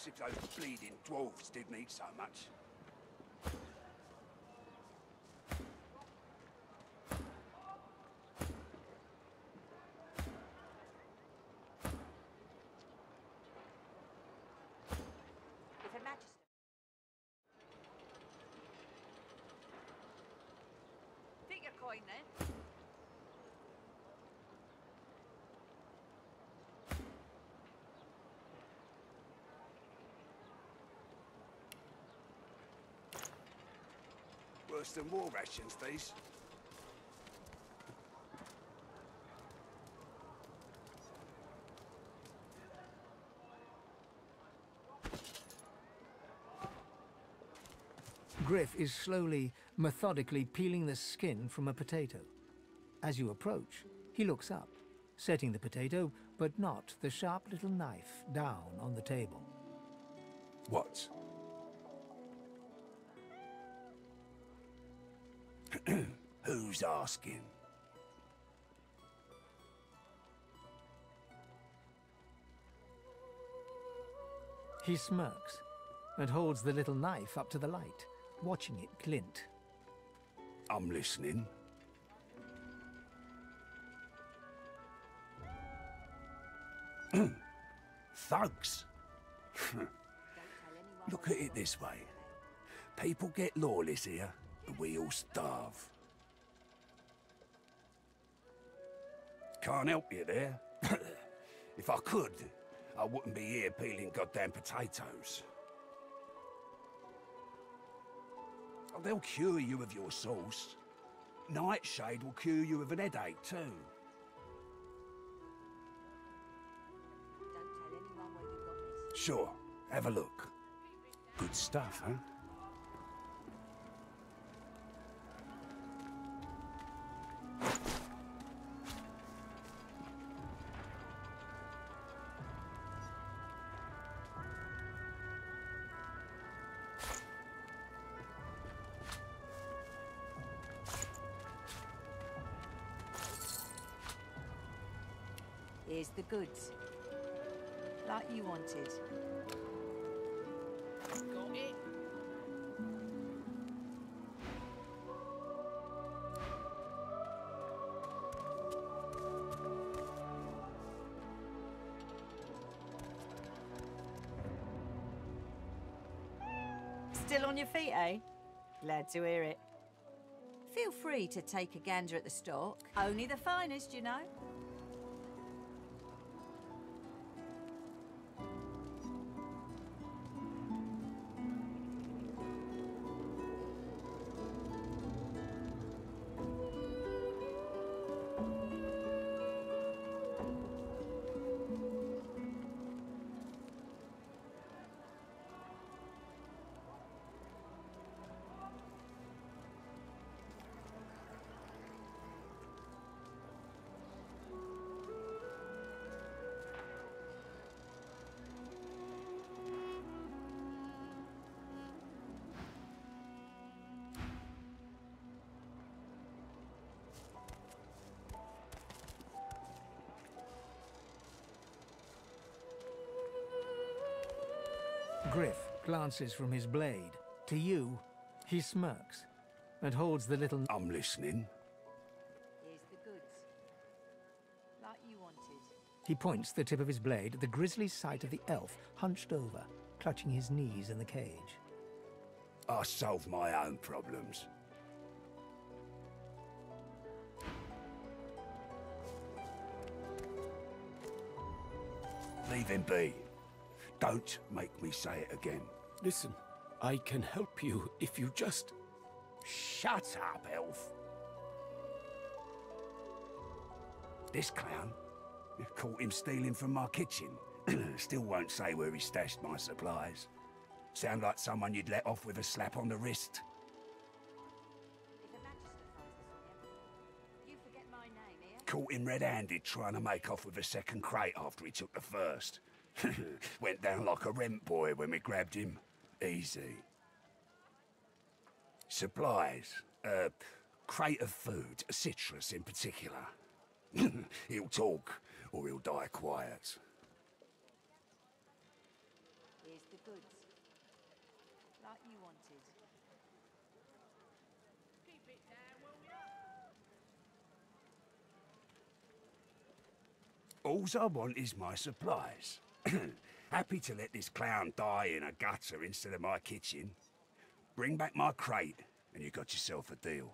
Perhaps if those bleeding dwarves didn't eat so much. If Her Majesty... Take your coin then. Worse than war rations, these. Griff is slowly, methodically peeling the skin from a potato. As you approach, he looks up, setting the potato, but not the sharp little knife, down on the table. What? Who's asking? He smirks and holds the little knife up to the light, watching it glint. I'm listening. Thugs? Look at it this way. People get lawless here, and we all starve. Can't help you there. If I could, I wouldn't be here peeling goddamn potatoes. Oh, they'll cure you of your sauce. Nightshade will cure you of an headache, too. Don't tell anyone where you got this. Sure, have a look. Good stuff, huh? Here's the goods. Like you wanted. Got it. Still on your feet, eh? Glad to hear it. Feel free to take a gander at the stock. Only the finest, you know. Griff glances from his blade. To you, he smirks and holds the little... I'm listening. Here's the goods. Like you wanted. He points the tip of his blade at the grisly sight of the elf hunched over, clutching his knees in the cage. I solve my own problems. Leave him be. Don't make me say it again. Listen, I can help you if you just... Shut up, elf. This clown? Caught him stealing from my kitchen. Still won't say where he stashed my supplies. Sound like someone you'd let off with a slap on the wrist. If Her Majesty finds this again, you forget my name, here. Caught him red-handed trying to make off with a second crate after he took the first. Went down like a rent boy when we grabbed him. Easy. Supplies. Crate of food, citrus in particular. He'll talk, or he'll die quiet. Here's the goods. Like you wanted. Keep it down, will ya? Alls I want is my supplies. Happy to let this clown die in a gutter instead of my kitchen. Bring back my crate, and you got yourself a deal.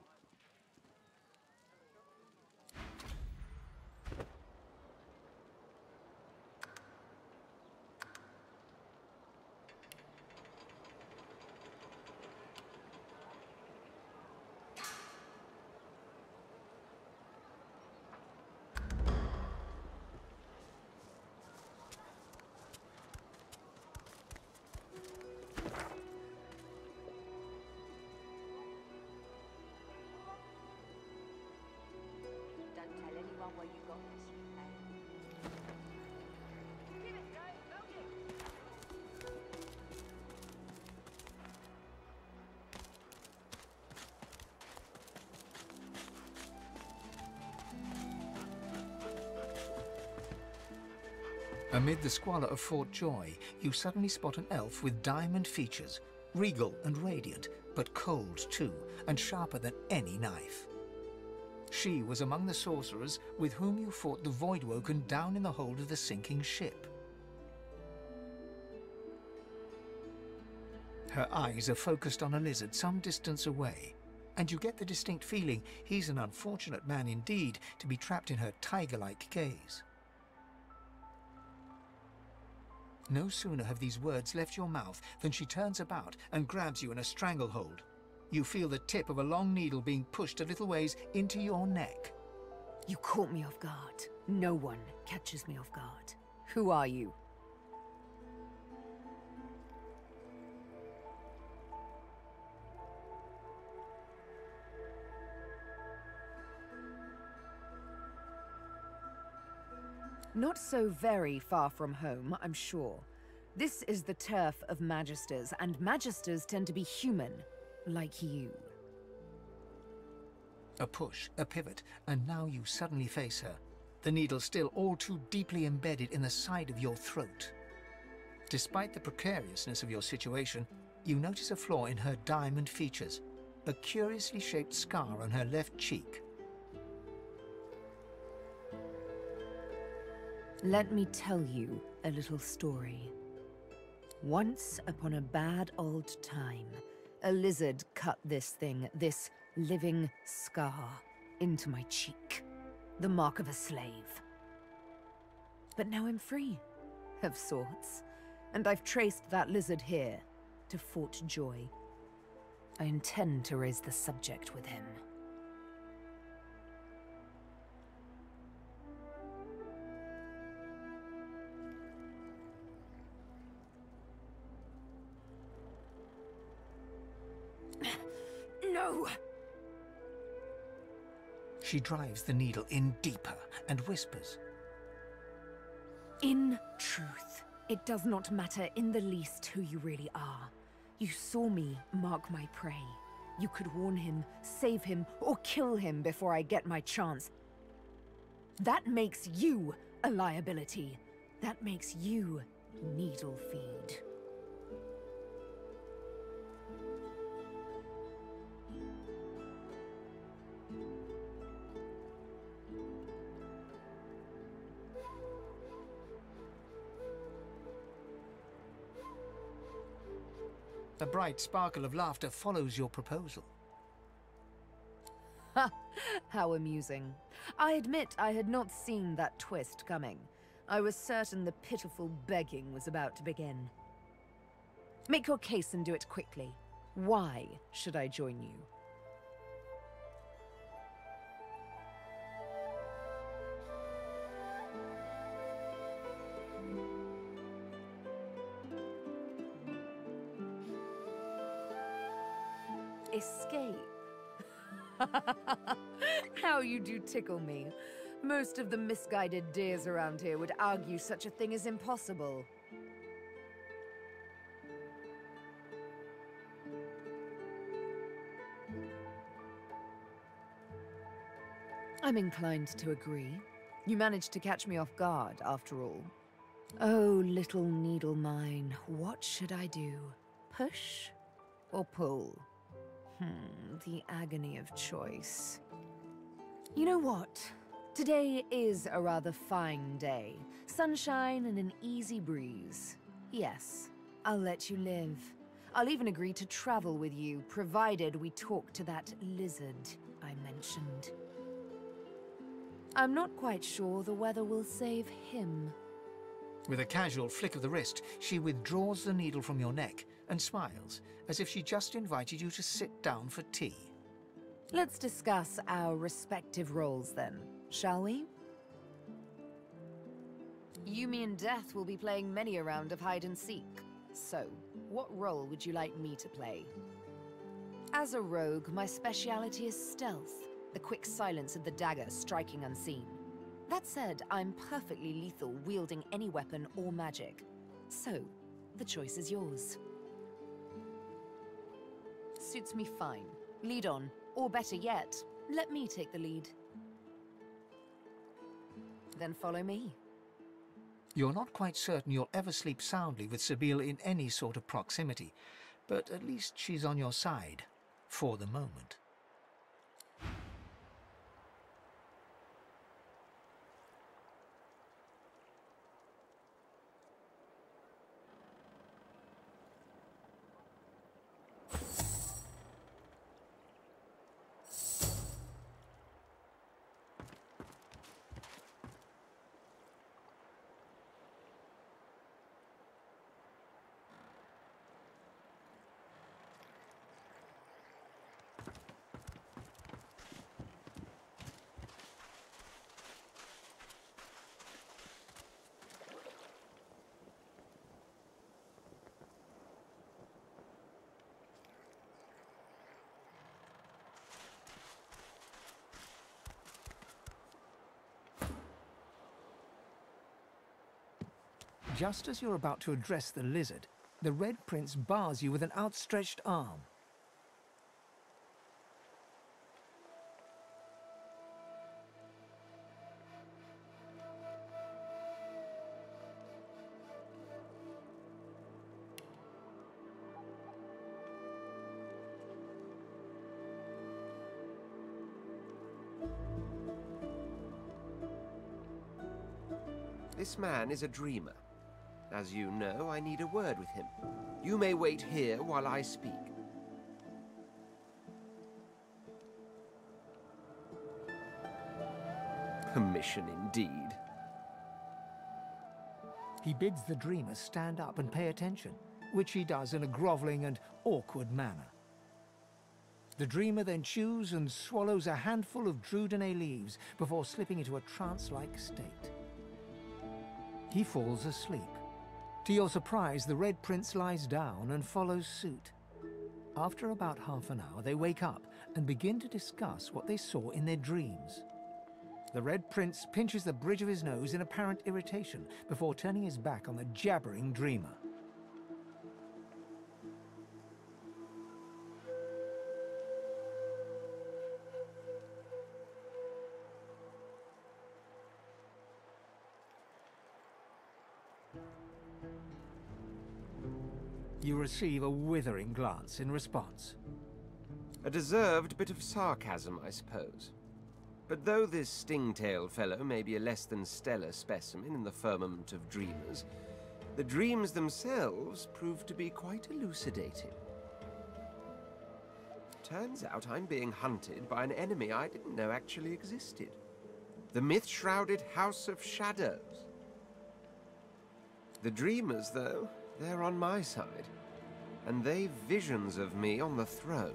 Don't tell anyone where you got this, okay? Give it, Joe. Load it. Amid the squalor of Fort Joy, you suddenly spot an elf with diamond features, regal and radiant, but cold too, and sharper than any knife. She was among the sorcerers with whom you fought the Voidwoken down in the hold of the sinking ship. Her eyes are focused on a lizard some distance away, and you get the distinct feeling he's an unfortunate man indeed to be trapped in her tiger-like gaze. No sooner have these words left your mouth than she turns about and grabs you in a stranglehold. You feel the tip of a long needle being pushed a little ways into your neck. You caught me off guard. No one catches me off guard. Who are you? Not so very far from home, I'm sure. This is the turf of Magisters, and Magisters tend to be human, like you. A push, a pivot, and now you suddenly face her, the needle still all too deeply embedded in the side of your throat. Despite the precariousness of your situation, you notice a flaw in her diamond features, a curiously shaped scar on her left cheek. Let me tell you a little story. Once upon a bad old time, a lizard cut this thing, this living scar, into my cheek. The mark of a slave. But now I'm free, of sorts. And I've traced that lizard here, to Fort Joy. I intend to raise the subject with him. No! She drives the needle in deeper and whispers. In truth, it does not matter in the least who you really are. You saw me mark my prey. You could warn him, save him, or kill him before I get my chance. That makes you a liability. That makes you needle feed. A bright sparkle of laughter follows your proposal. Ha! How amusing. I admit I had not seen that twist coming. I was certain the pitiful begging was about to begin. Make your case and do it quickly. Why should I join you? Escape? How you do tickle me. Most of the misguided deers around here would argue such a thing is impossible. I'm inclined to agree. You managed to catch me off guard, after all. Oh, little needle mine, what should I do? Push or pull? The agony of choice. You know what? Today is a rather fine day. Sunshine and an easy breeze. Yes, I'll let you live. I'll even agree to travel with you, provided we talk to that lizard I mentioned. I'm not quite sure the weather will save him. With a casual flick of the wrist, she withdraws the needle from your neck and smiles, as if she just invited you to sit down for tea. Let's discuss our respective roles then, shall we? You, me, and Death will be playing many a round of hide-and-seek. So, what role would you like me to play? As a rogue, my speciality is stealth, the quick silence of the dagger striking unseen. That said, I'm perfectly lethal wielding any weapon or magic. So, the choice is yours. Suits me fine. Lead on, or better yet, let me take the lead. Then follow me. You're not quite certain you'll ever sleep soundly with Sabine in any sort of proximity, but at least she's on your side, for the moment. Just as you're about to address the lizard, the Red Prince bars you with an outstretched arm. This man is a dreamer. As you know, I need a word with him. You may wait here while I speak. Permission indeed. He bids the dreamer stand up and pay attention, which he does in a groveling and awkward manner. The dreamer then chews and swallows a handful of Drudenay leaves before slipping into a trance-like state. He falls asleep. To your surprise, the Red Prince lies down and follows suit. After about half an hour, they wake up and begin to discuss what they saw in their dreams. The Red Prince pinches the bridge of his nose in apparent irritation before turning his back on the jabbering dreamer. You receive a withering glance in response. A deserved bit of sarcasm, I suppose. But though this stingtail fellow may be a less than stellar specimen in the firmament of dreamers, the dreams themselves prove to be quite elucidating. Turns out I'm being hunted by an enemy I didn't know actually existed. The myth-shrouded House of Shadows. The dreamers, though, they're on my side, and they've visions of me on the throne.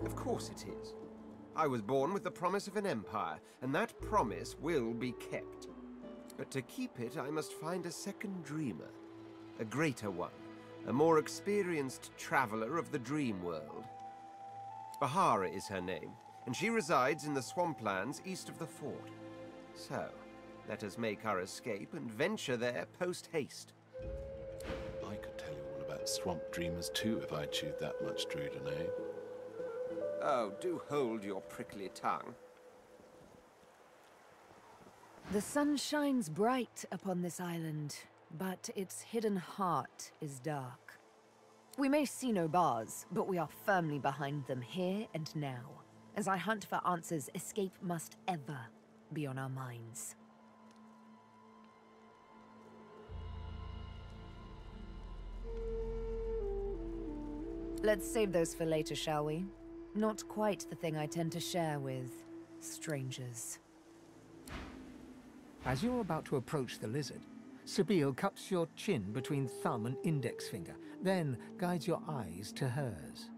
Of course it is. I was born with the promise of an empire, and that promise will be kept. But to keep it, I must find a second dreamer. A greater one, a more experienced traveler of the dream world. Bahara is her name, and she resides in the swamplands east of the fort. So, let us make our escape and venture there post-haste. I could tell you all about swamp dreamers too if I chewed that much Druden, eh? Oh, do hold your prickly tongue. The sun shines bright upon this island, but its hidden heart is dark. We may see no bars, but we are firmly behind them here and now. As I hunt for answers, escape must ever be on our minds. Let's save those for later, shall we? Not quite the thing I tend to share with strangers. As you're about to approach the lizard, Sabine cups your chin between thumb and index finger, then guides your eyes to hers.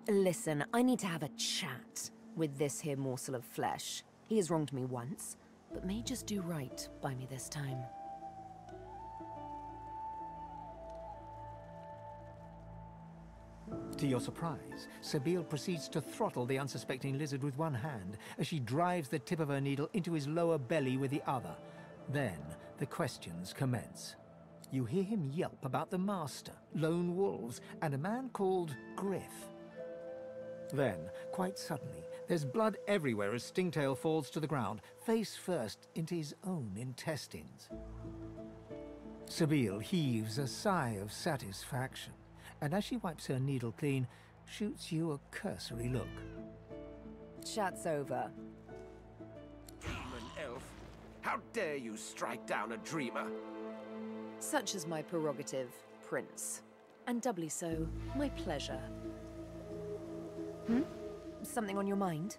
Listen, I need to have a chat with this here morsel of flesh. He has wronged me once, but may just do right by me this time. To your surprise, Sabine proceeds to throttle the unsuspecting lizard with one hand as she drives the tip of her needle into his lower belly with the other. Then, the questions commence. You hear him yelp about the Master, lone wolves, and a man called Griff. Then, quite suddenly, there's blood everywhere as Stingtail falls to the ground, face first into his own intestines. Sabine heaves a sigh of satisfaction, and as she wipes her needle clean, shoots you a cursory look. Chat's over. Demon elf! How dare you strike down a dreamer? Such is my prerogative, Prince. And doubly so, my pleasure. Something on your mind?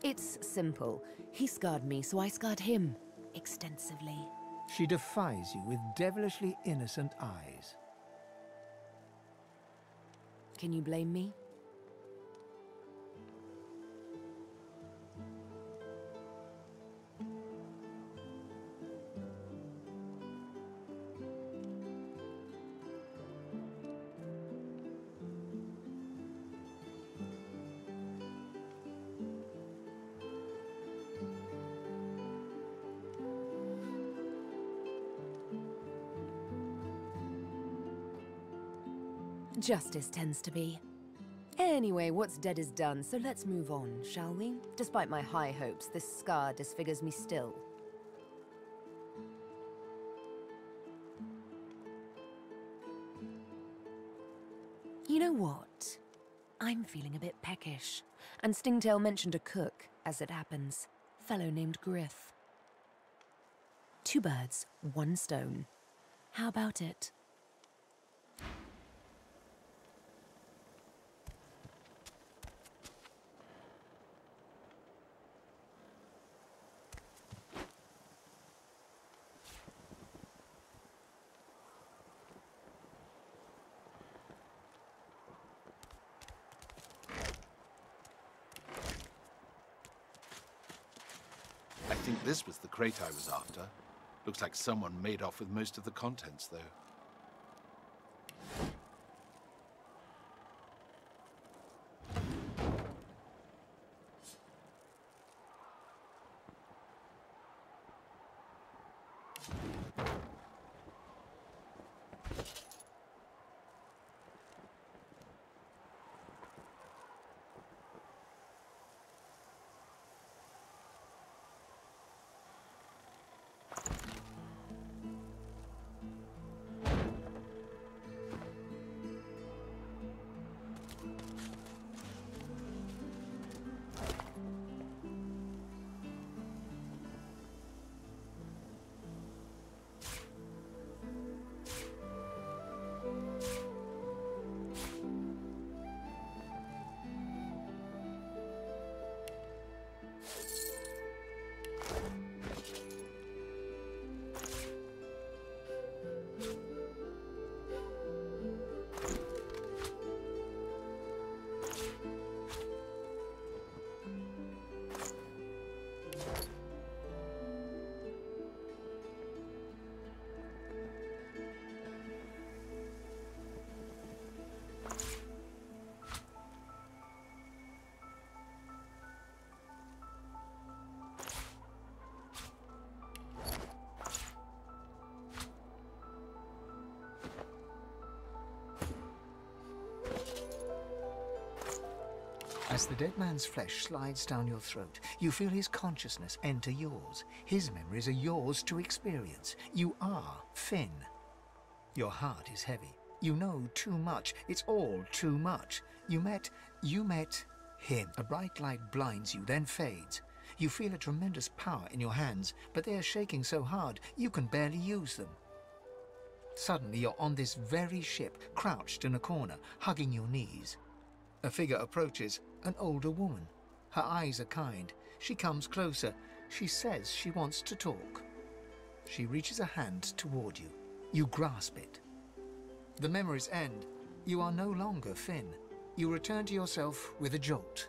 It's simple. He scarred me, so I scarred him. Extensively. She defies you with devilishly innocent eyes. Can you blame me? Justice tends to be. Anyway, what's dead is done, so let's move on, shall we? Despite my high hopes, this scar disfigures me still. You know what? I'm feeling a bit peckish. And Stingtail mentioned a cook, as it happens. Fellow named Griff. 2 birds, 1 stone. How about it? I think this was the crate I was after. Looks like someone made off with most of the contents, though. As the dead man's flesh slides down your throat, you feel his consciousness enter yours. His memories are yours to experience. You are Finn. Your heart is heavy. You know too much. It's all too much. You met him. A bright light blinds you, then fades. You feel a tremendous power in your hands, but they are shaking so hard you can barely use them. Suddenly you're on this very ship, crouched in a corner, hugging your knees. A figure approaches, an older woman. Her eyes are kind. She comes closer. She says she wants to talk. She reaches a hand toward you. You grasp it. The memories end. You are no longer Finn. You return to yourself with a jolt.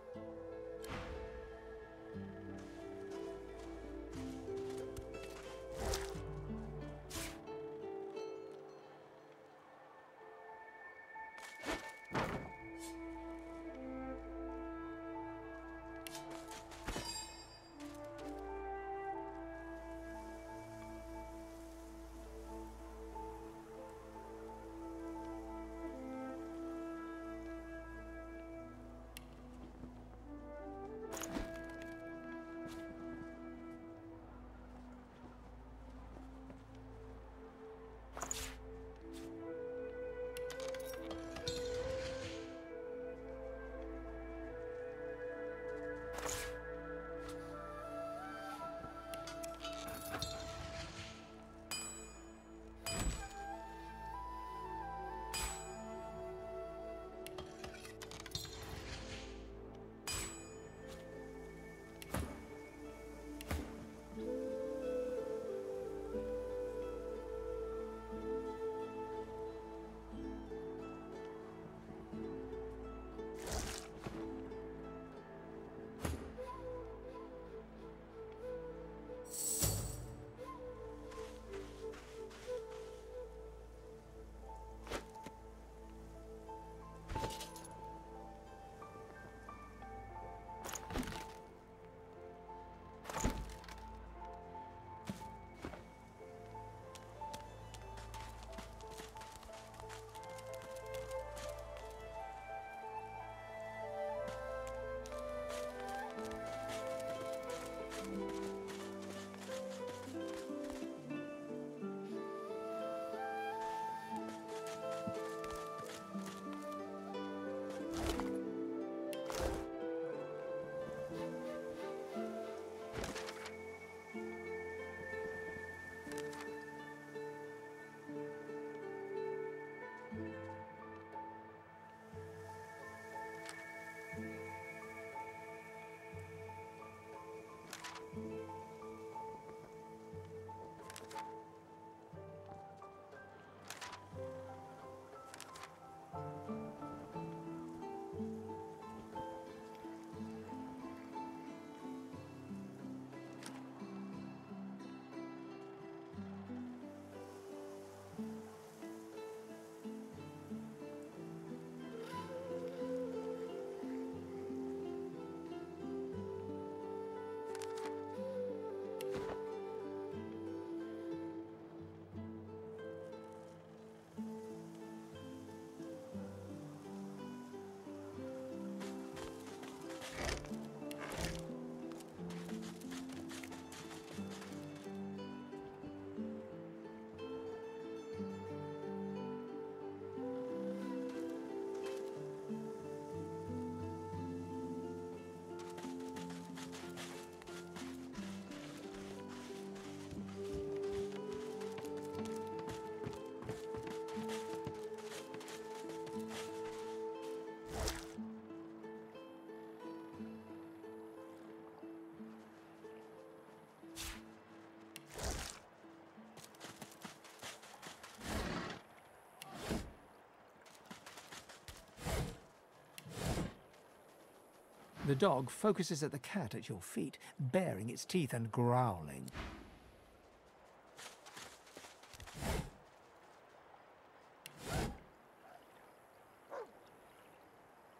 The dog focuses at the cat at your feet, baring its teeth and growling.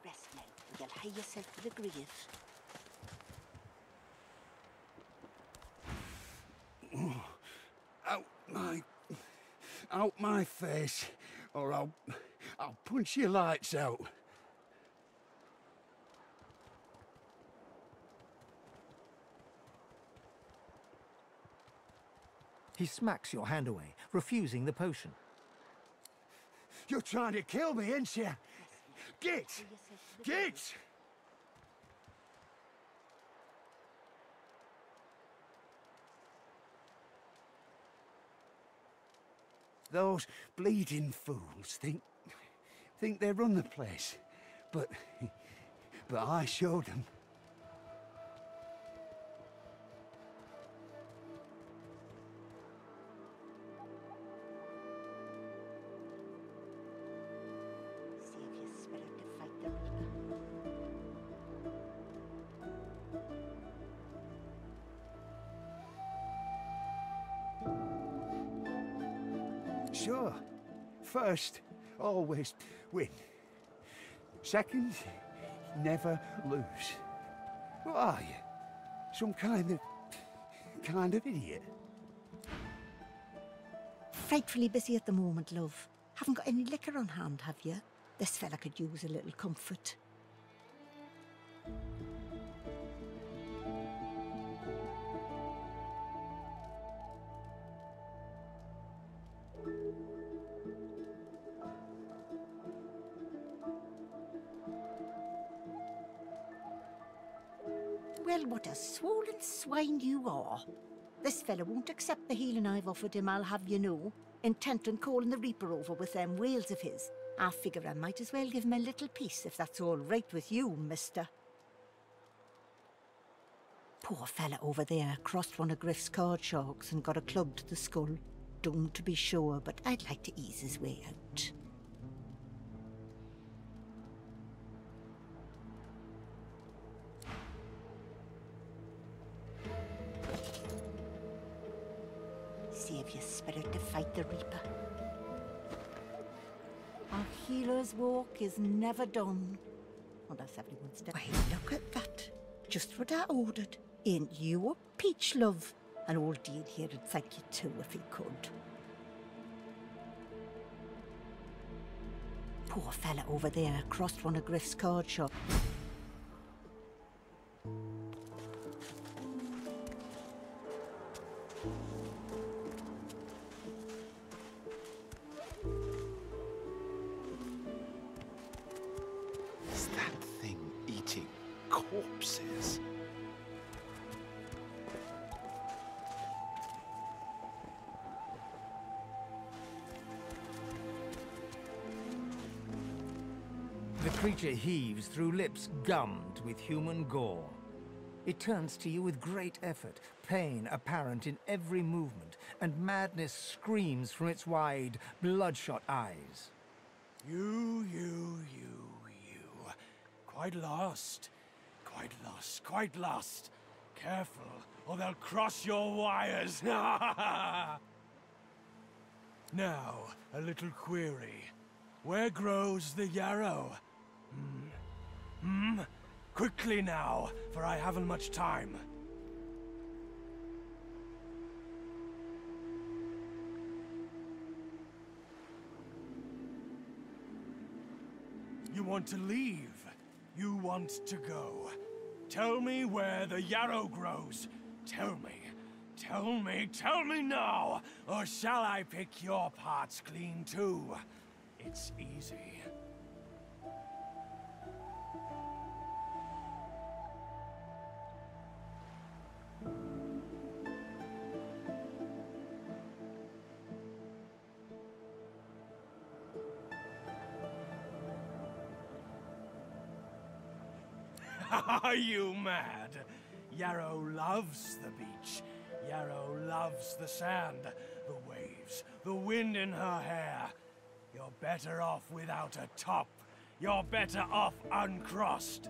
Rest now, and you'll hie yourself to the grave. Out my face, or I'll punch your lights out. He smacks your hand away, refusing the potion. You're trying to kill me, ain't you? Get! Get! Those bleeding fools think they run the place, but I showed them. Save your spirit to fight the Reaper. Sure. First, always win. Second, never lose. What are you? Some kind of idiot? Frightfully busy at the moment, love. Haven't got any liquor on hand, have you? This fella could use a little comfort. Well, what a swollen swine you are. This fella won't accept the healing I've offered him, I'll have you know. Intent on calling the Reaper over with them whales of his. I figure I might as well give him a little piece if that's all right with you, mister. Poor fella over there crossed one of Griff's card sharks and got a club to the skull. Doomed to be sure, but I'd like to ease his way out. Save your spirit to fight the Reaper. Our healer's walk is never done. Unless everyone's dead. Why, look at that. Just what I ordered. Ain't you a peach, love? And old Dean here'd thank you too if he could. Poor fella over there crossed one of Griff's card shop. Is that thing eating corpses? The creature heaves through lips gummed with human gore. It turns to you with great effort, pain apparent in every movement, and madness screams from its wide, bloodshot eyes. You. Quite lost. Quite lost. Careful, or they'll cross your wires. Now, a little query. Where grows the yarrow? Quickly now, for I haven't much time. You want to leave. You want to go. Tell me where the yarrow grows. Tell me now, or shall I pick your parts clean too? It's easy. Are you mad? Yarrow loves the beach. Yarrow loves the sand, the waves, the wind in her hair. You're better off without a top. You're better off uncrossed.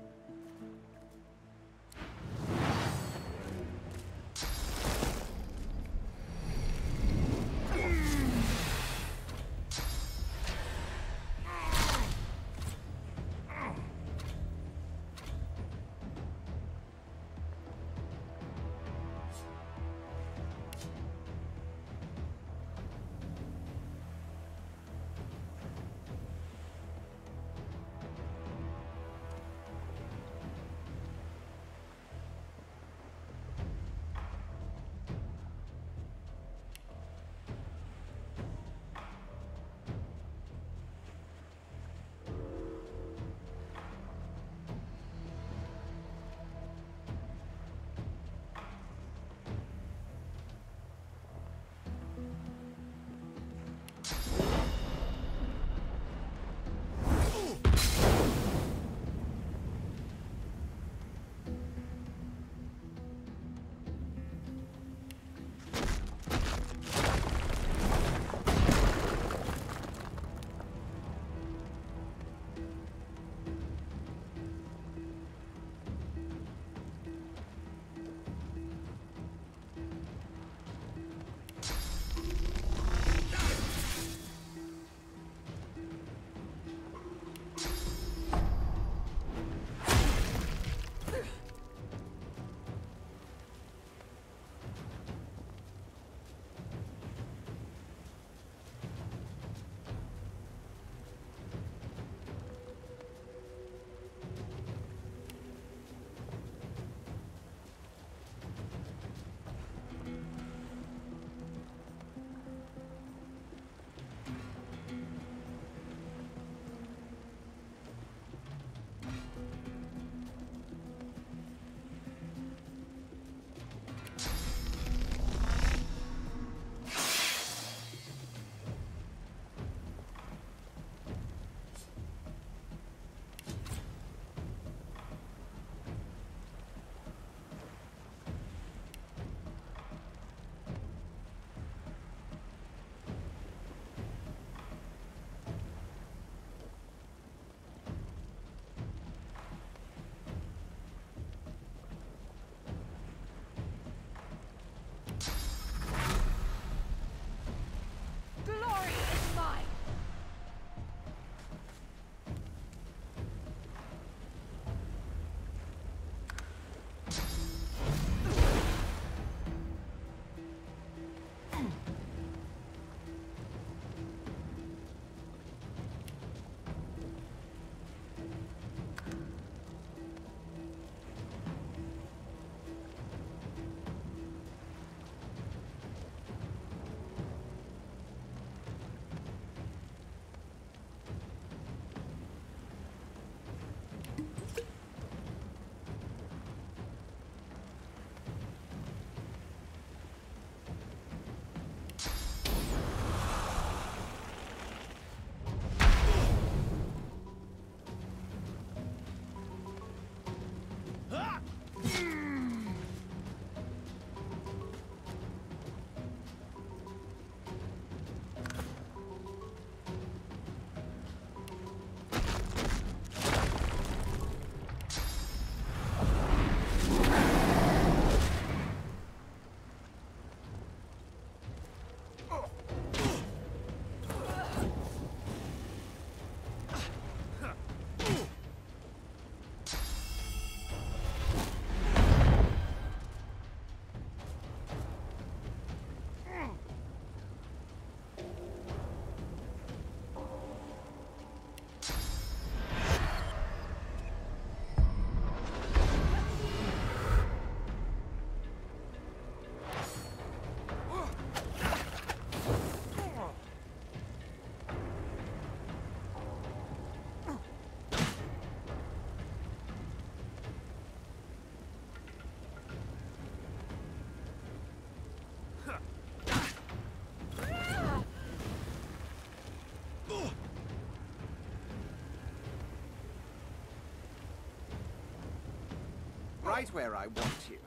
right where I want you.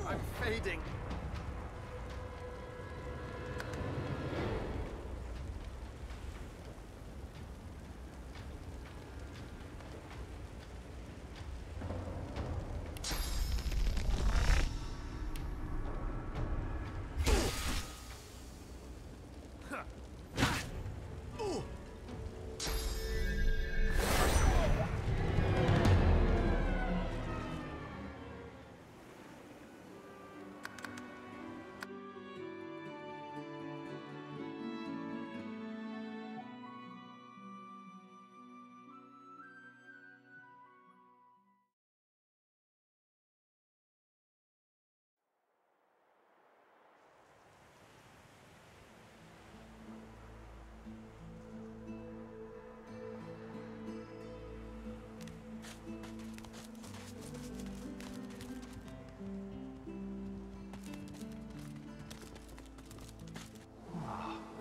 I'm fading.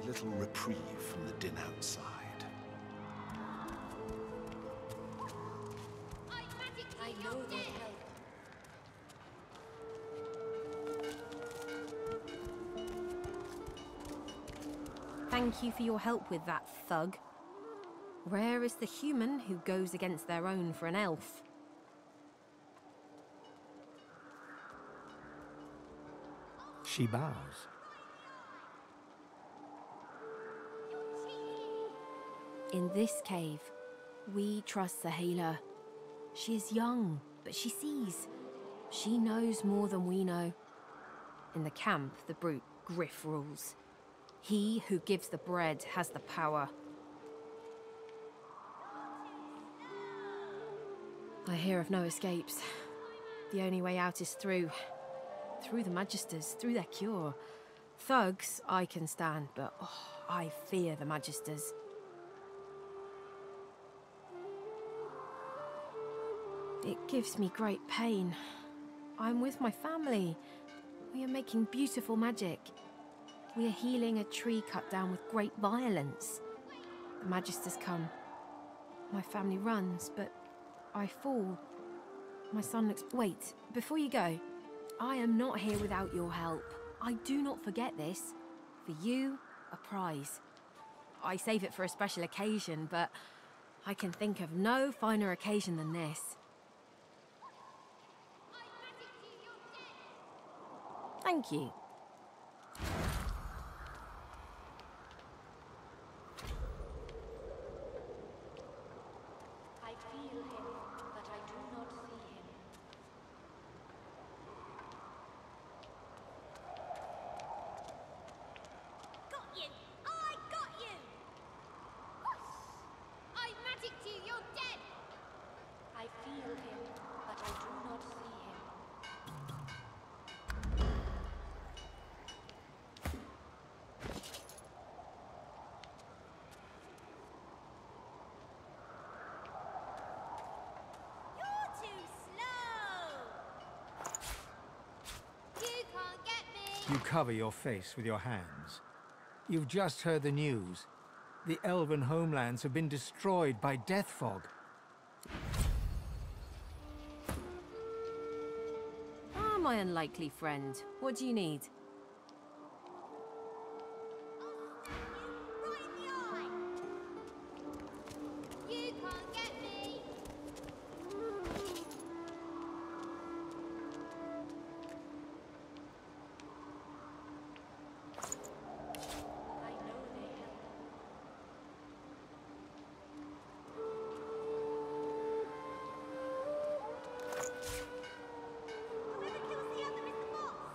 A little reprieve from the din outside. I know they help. Thank you for your help with that, thug. Rare is the human who goes against their own for an elf. She bows. In this cave, we trust the healer. She is young, but she sees. She knows more than we know. In the camp, the brute Griff rules. He who gives the bread has the power. I hear of no escapes. The only way out is through the Magisters, through their cure. Thugs I can stand, but I fear the Magisters. It gives me great pain. I'm with my family. We are making beautiful magic. We are healing a tree cut down with great violence. The Magisters come. My family runs, but I fall. My son looks... Wait, before you go, I am not here without your help. I do not forget this. For you, a prize. I save it for a special occasion, but I can think of no finer occasion than this. Thank you. I feel him, but I do not see him. Got you! I got you! I magicked you, you're dead! I feel him, but I do not see him. You cover your face with your hands. You've just heard the news. The elven homelands have been destroyed by death fog. Ah, my unlikely friend. What do you need? You can't get me! I know they help. Whoever kills the other is the boss!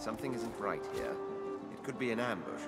Something isn't right here. It could be an ambush.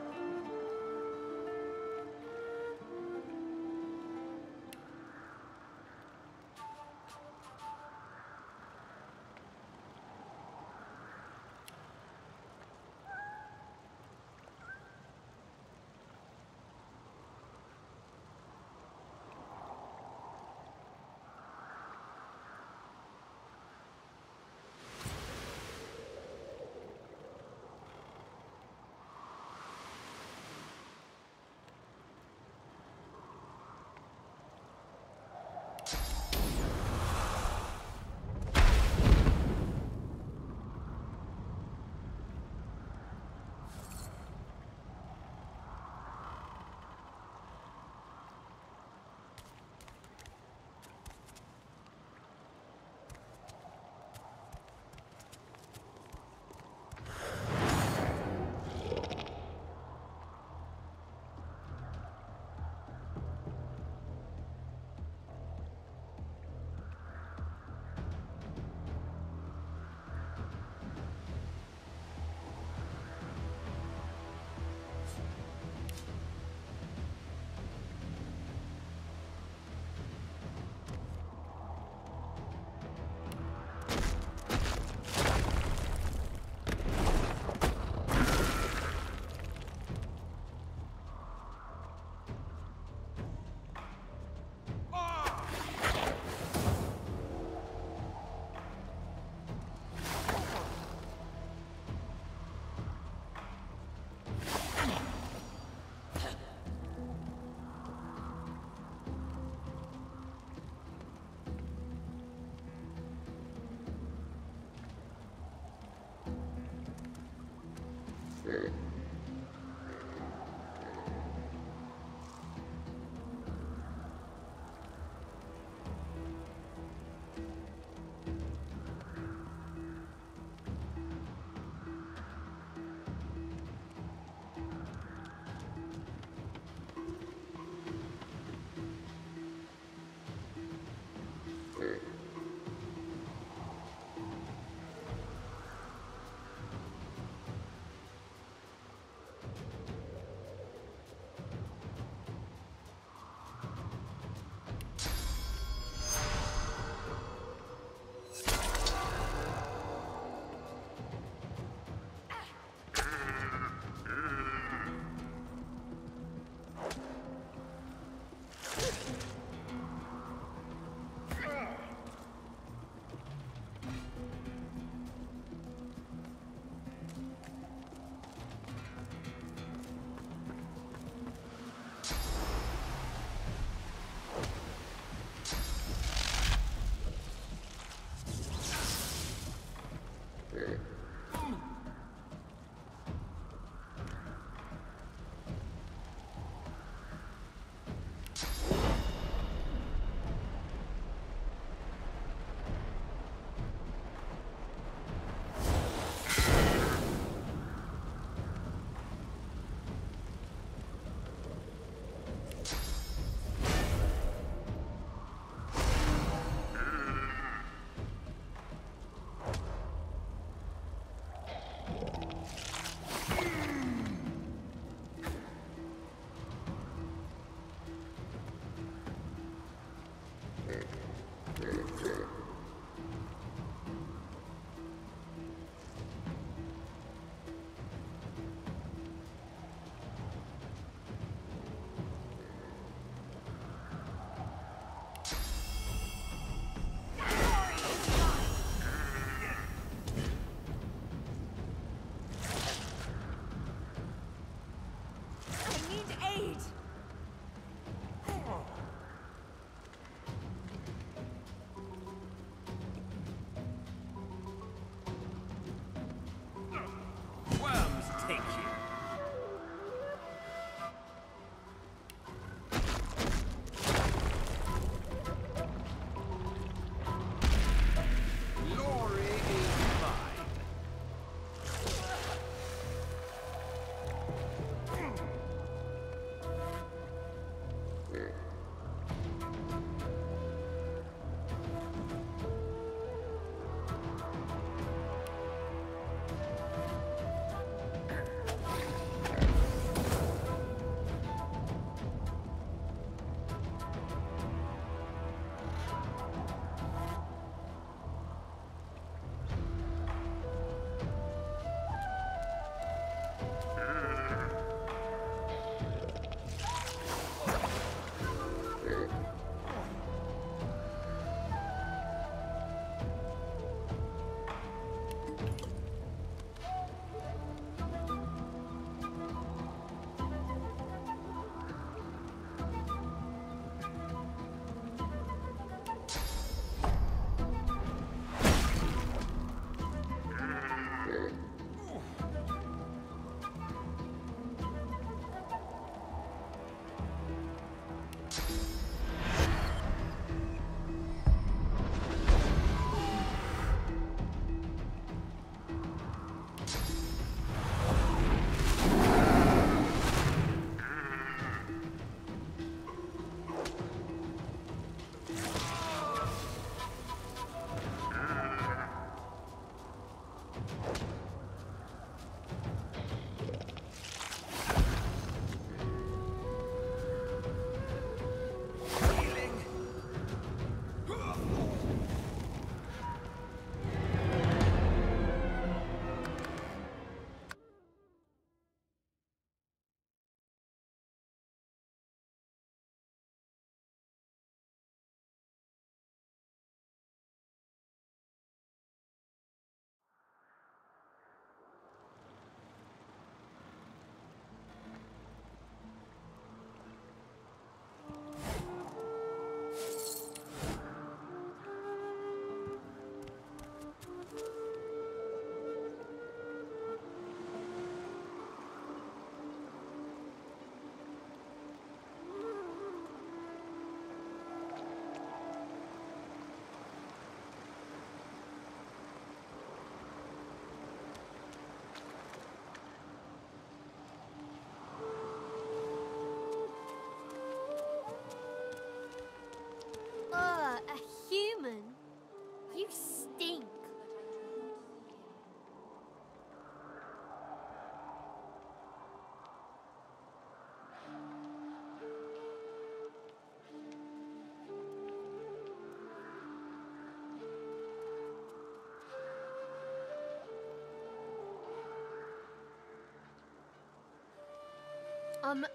You stink.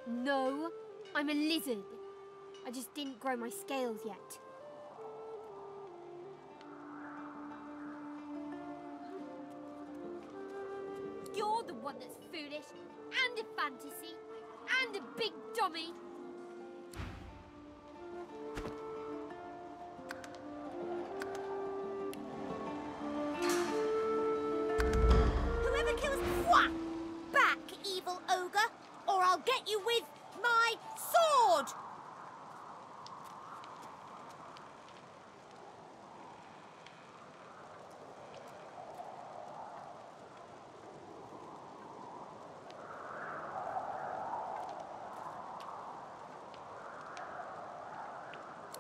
No. I'm a lizard. I just didn't grow my scales yet. You're the one that's foolish, and a fantasy, and a big dummy. Whoever kills Wha! Back, evil ogre, or I'll get you with my sword!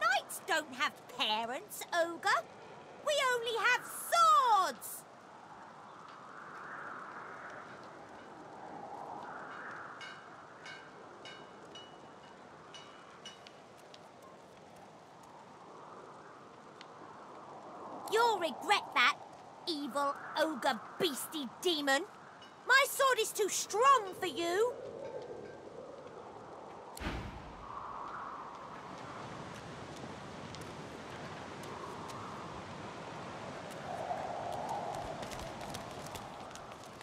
Knights don't have parents, ogre. We only have swords! You'll regret that, evil ogre beastie demon. My sword is too strong for you.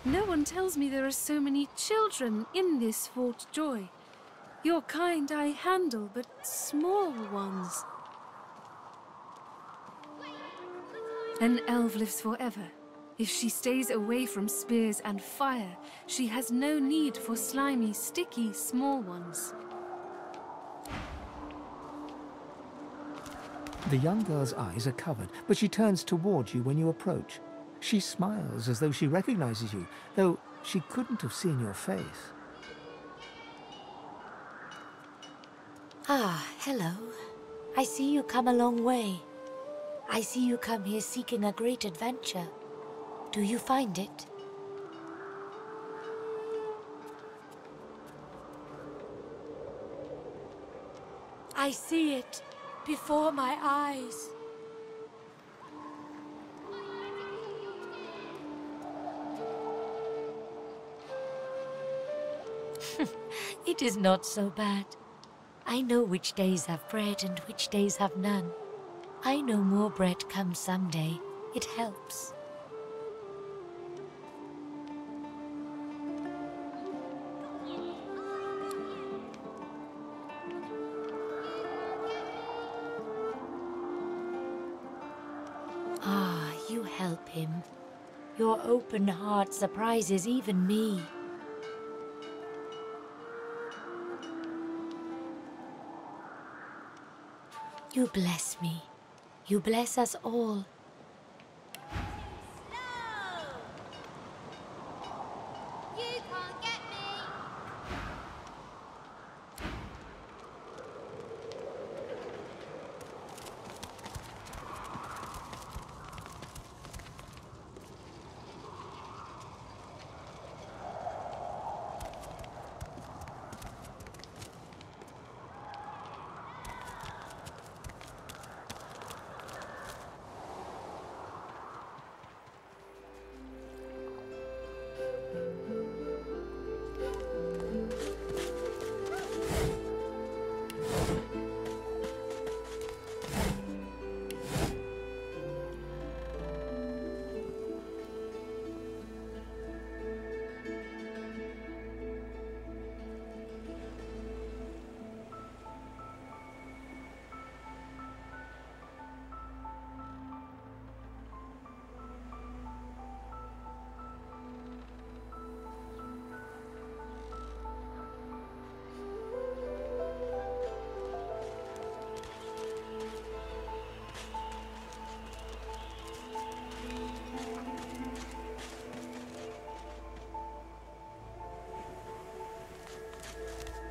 No one tells me there are so many children in this Fort Joy. Your kind I handle, but small ones. An elf lives forever. If she stays away from spears and fire, she has no need for slimy, sticky, small ones. The young girl's eyes are covered, but she turns towards you when you approach. She smiles as though she recognizes you, though she couldn't have seen your face. Ah, hello. I see you come a long way. I see you come here seeking a great adventure. Do you find it? I see it before my eyes. It is not so bad. I know which days have bread and which days have none. I know more bread comes someday. It helps. Ah, you help him. Your open heart surprises even me. You bless me. You bless us all. You can't get me!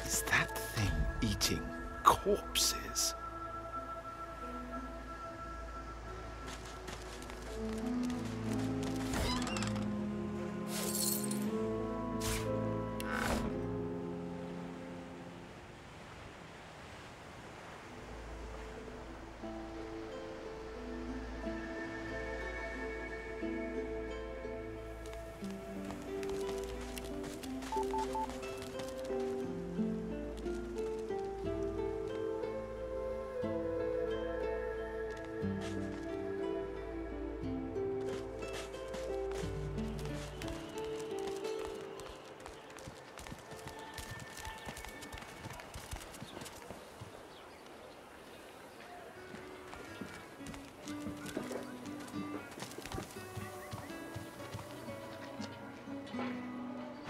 Is that thing eating corpses?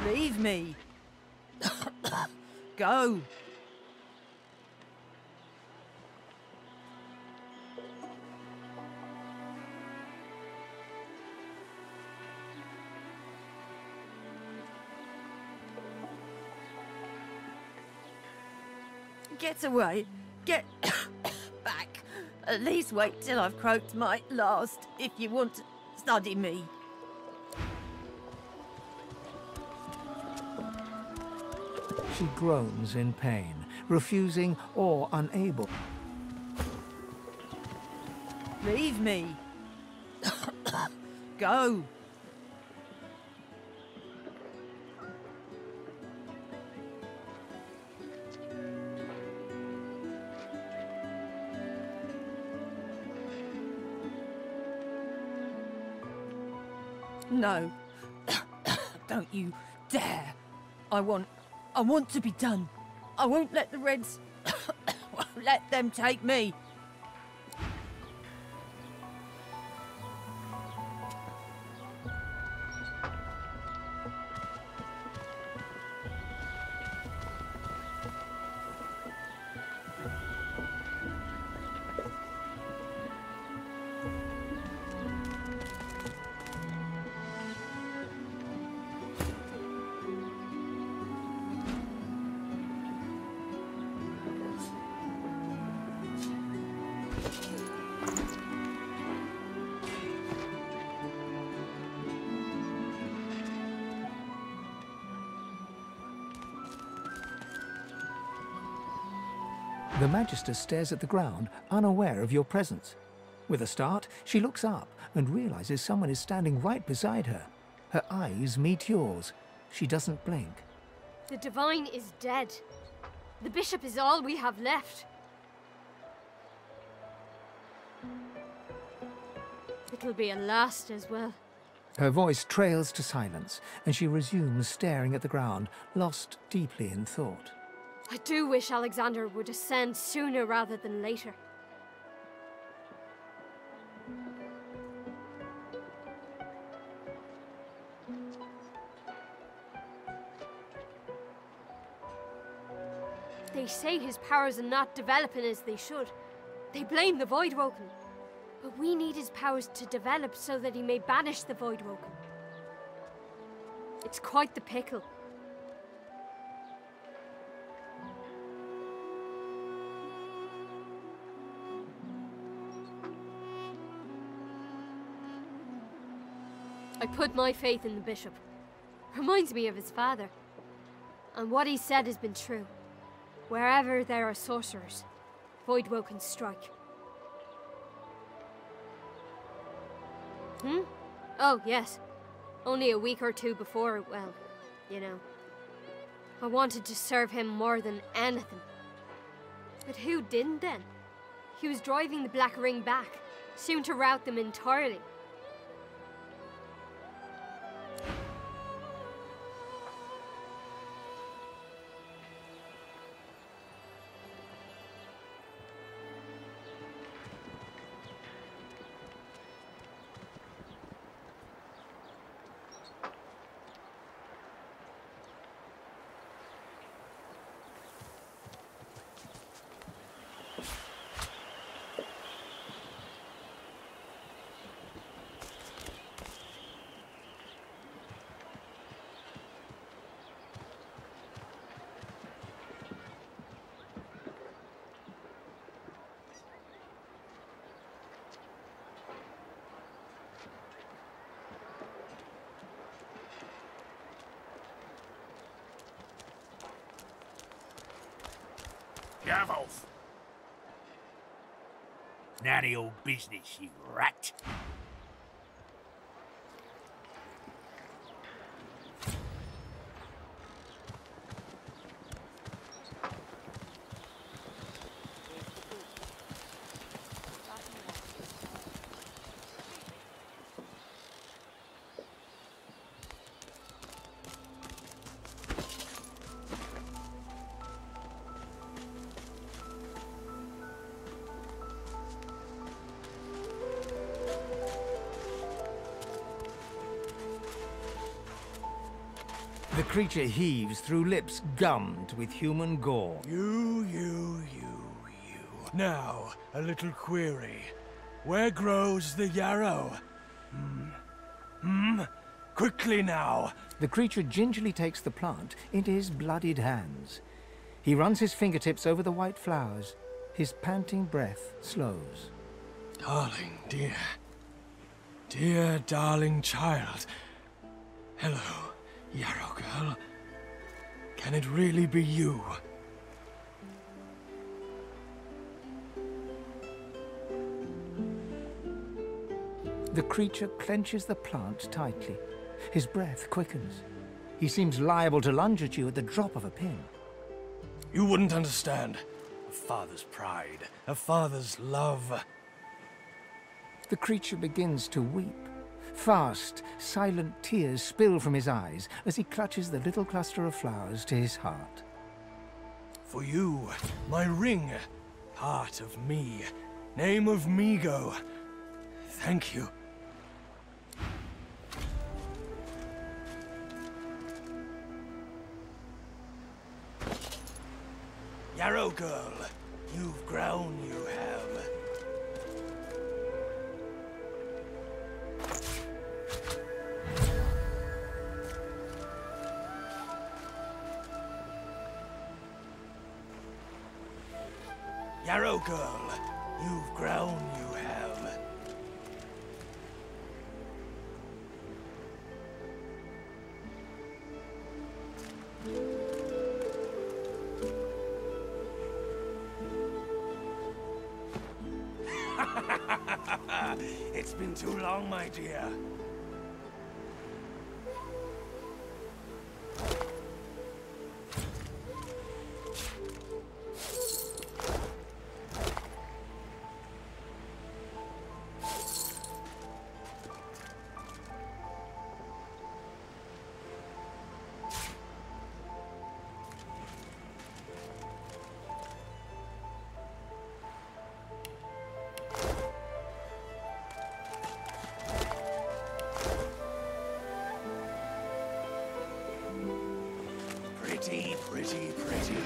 Leave me. Go. Get away. Get back. At least wait till I've croaked my last, if you want to study me. She groans in pain, refusing or unable. Leave me. Go. No. Don't you dare. I want to be done. I won't let the Reds... won't let them take me. The Magister stares at the ground, unaware of your presence. With a start, she looks up and realizes someone is standing right beside her. Her eyes meet yours. She doesn't blink. The Divine is dead. The Bishop is all we have left. It'll be a last as well. Her voice trails to silence, and she resumes staring at the ground, lost deeply in thought. I do wish Alexander would ascend sooner rather than later. They say his powers are not developing as they should. They blame the Voidwoken. But we need his powers to develop so that he may banish the Voidwoken. It's quite the pickle. I put my faith in the Bishop. Reminds me of his father. And what he said has been true. Wherever there are sorcerers, Voidwoken strike. Oh, yes. Only a week or two before, well, you know. I wanted to serve him more than anything. But who didn't then? He was driving the Black Ring back, soon to rout them entirely. Shove off. None of your business, you rat. The creature heaves through lips gummed with human gore. You. Now, a little query. Where grows the yarrow? Quickly now. The creature gingerly takes the plant into his bloodied hands. He runs his fingertips over the white flowers. His panting breath slows. Darling, dear. Dear, darling child. Hello, yarrow girl. Can it really be you? The creature clenches the plant tightly. His breath quickens. He seems liable to lunge at you at the drop of a pin. You wouldn't understand. A father's pride, a father's love. The creature begins to weep. Fast, silent tears spill from his eyes as he clutches the little cluster of flowers to his heart. For you, my ring, part of me, name of Migo. Thank you. Yarrow girl, you've grown, you have. Yarrow girl, You've grown, you have. It's been too long, my dear. Pretty, pretty, pretty.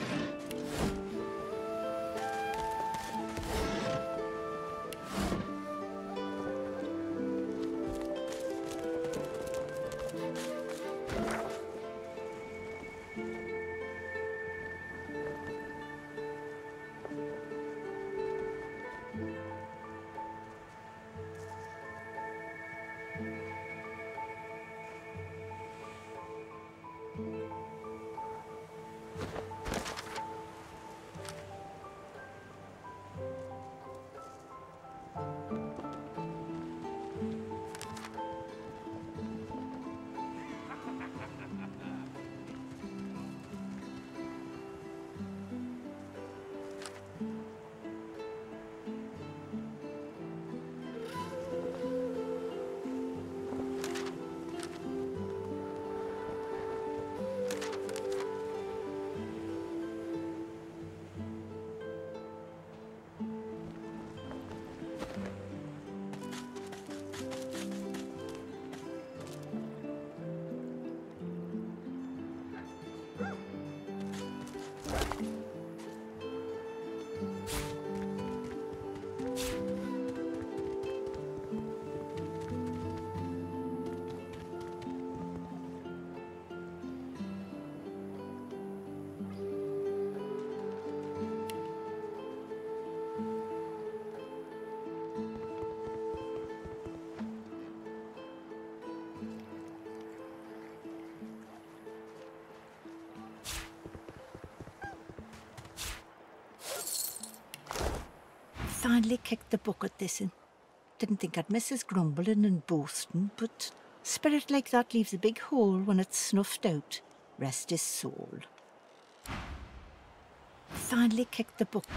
Finally kicked the bucket this in. Didn't think I'd miss his grumbling and boasting, but spirit like that leaves a big hole when it's snuffed out. Rest his soul. Finally kicked the bucket.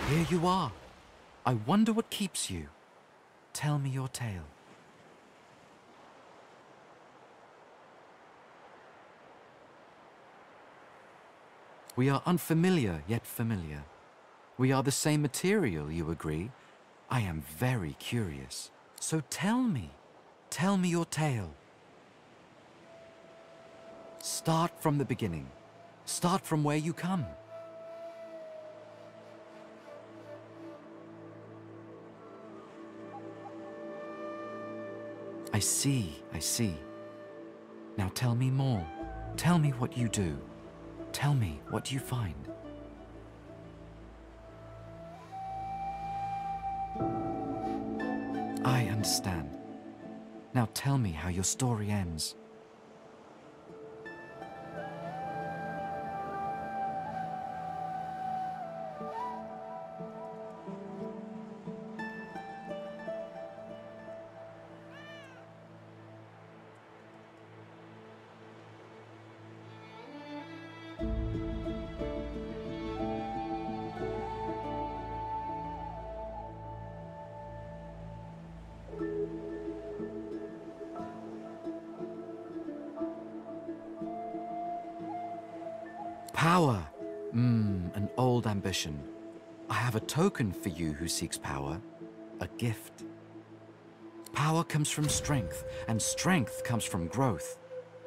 Here you are. I wonder what keeps you. Tell me your tale. We are unfamiliar, yet familiar. We are the same material, you agree? I am very curious. So tell me your tale. Start from the beginning. Start from where you come. I see. Now tell me more. Tell me what you do. Tell me what you find. I understand. Now tell me how your story ends. Power. An old ambition. I have a token for you who seeks power. A gift. Power comes from strength, and strength comes from growth.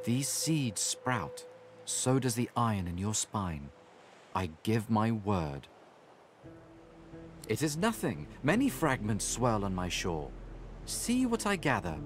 These seeds sprout. So does the iron in your spine. I give my word. It is nothing. Many fragments swirl on my shore. See what I gather.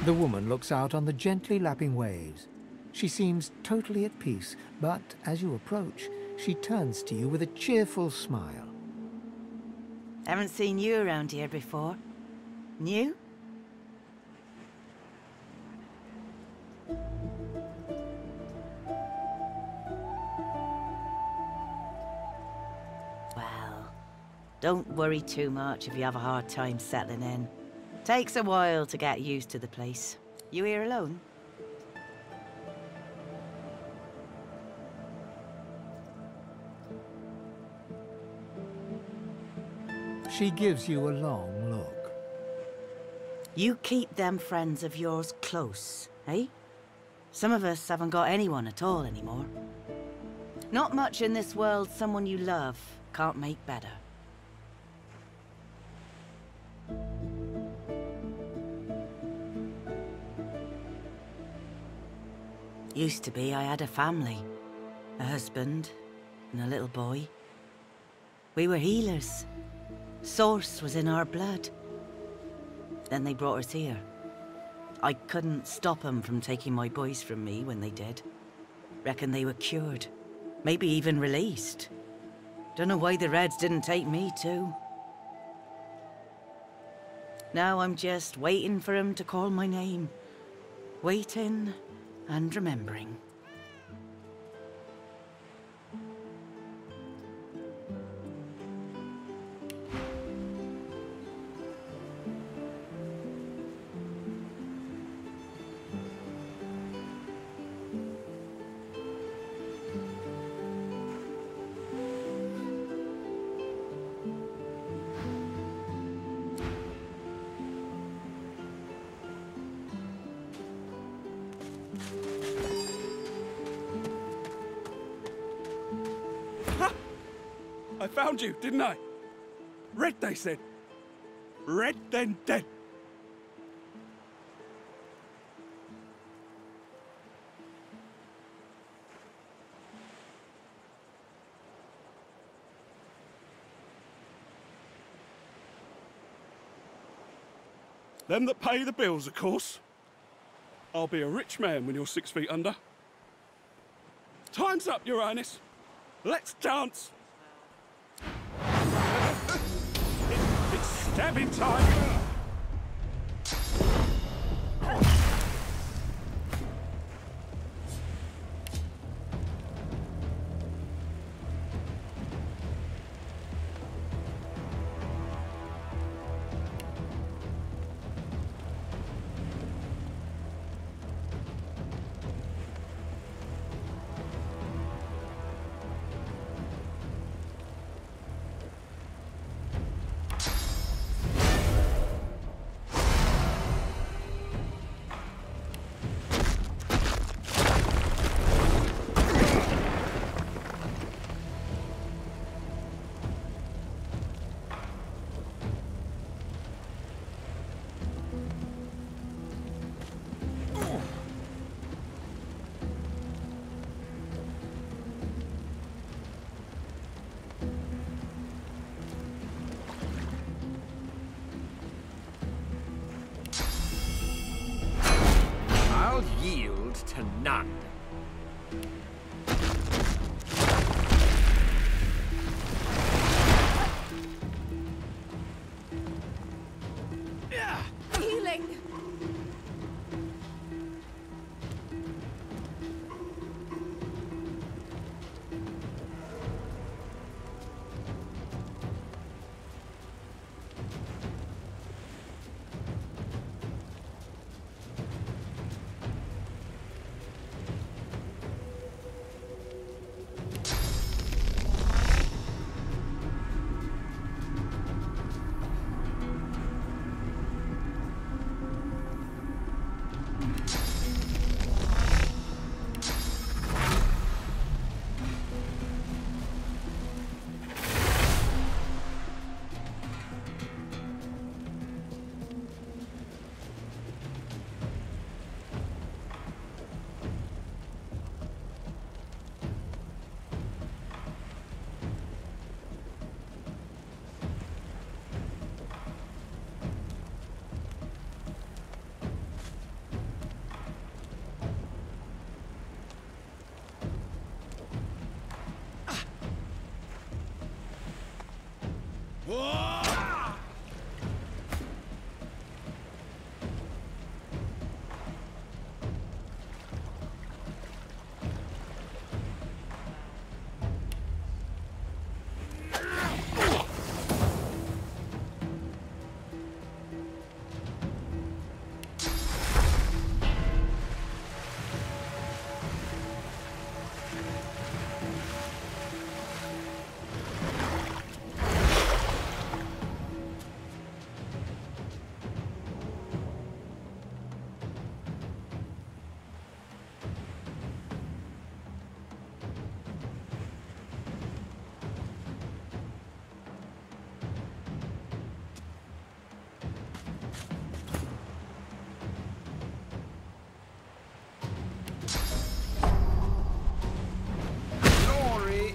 The woman looks out on the gently lapping waves. She seems totally at peace, but as you approach, she turns to you with a cheerful smile. Haven't seen you around here before. New? Well, don't worry too much if you have a hard time settling in. Takes a while to get used to the place. You here alone? She gives you a long look. You keep them friends of yours close, eh? Some of us haven't got anyone at all anymore. Not much in this world someone you love can't make better. Used to be I had a family, a husband, and a little boy. We were healers. Source was in our blood. Then they brought us here. I couldn't stop them from taking my boys from me when they did. Reckon they were cured. Maybe even released. Don't know why the Reds didn't take me too. Now I'm just waiting for him to call my name. Waiting and remembering. I found you, didn't I? Red, they said. Red, then dead. Them that pay the bills, of course. I'll be a rich man when you're 6 feet under. Time's up, Your Highness. Let's dance. It's stabbing time. yield to none. Healing!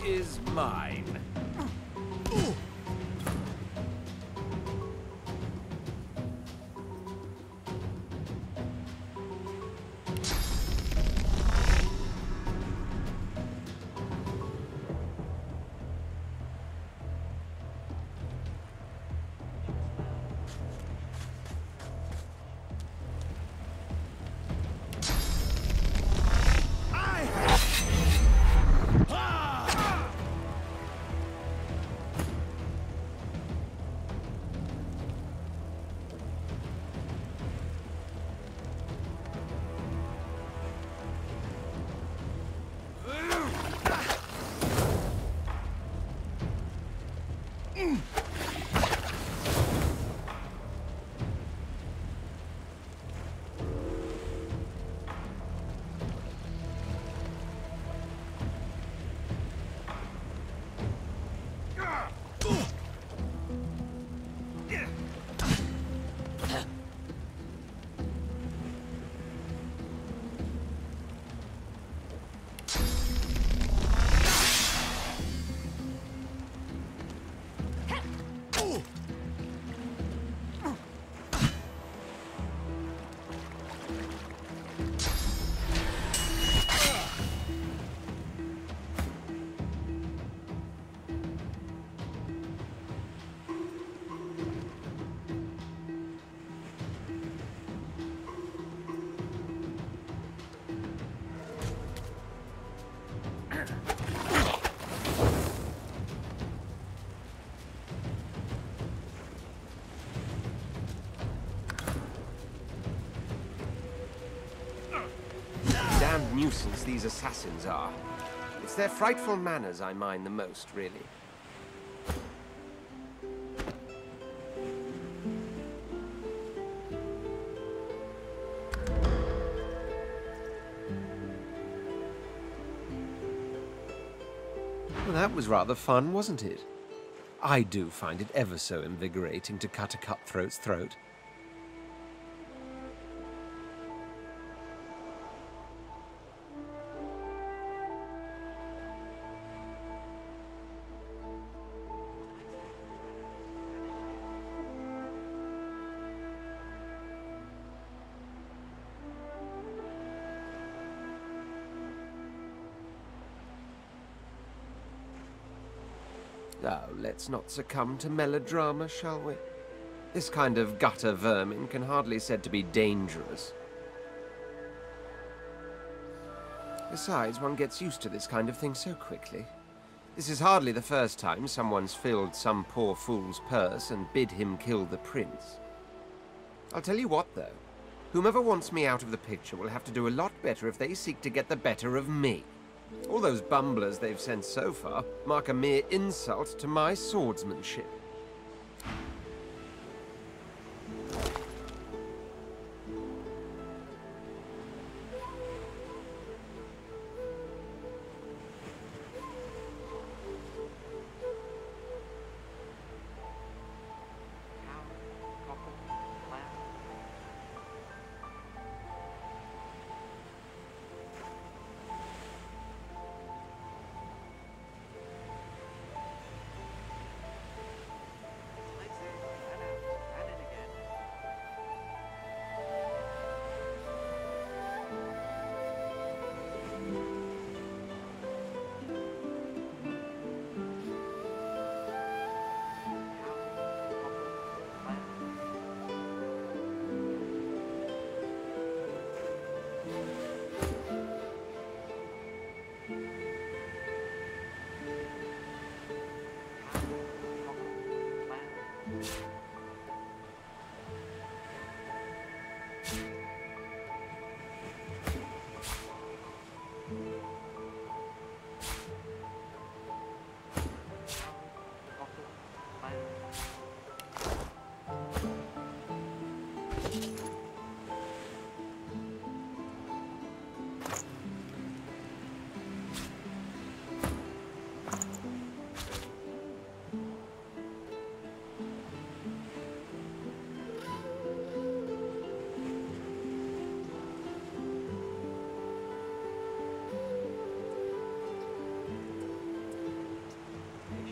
Is mine. Damned nuisance these assassins are. It's their frightful manners I mind the most, really. Well, that was rather fun, wasn't it? I do find it ever so invigorating to cut a cutthroat's throat. Oh, let's not succumb to melodrama, shall we? This kind of gutter vermin can hardly be said to be dangerous. Besides, one gets used to this kind of thing so quickly. This is hardly the first time someone's filled some poor fool's purse and bid him kill the prince. I'll tell you what, though. Whomever wants me out of the picture will have to do a lot better if they seek to get the better of me. All those bumblers they've sent so far mark a mere insult to my swordsmanship.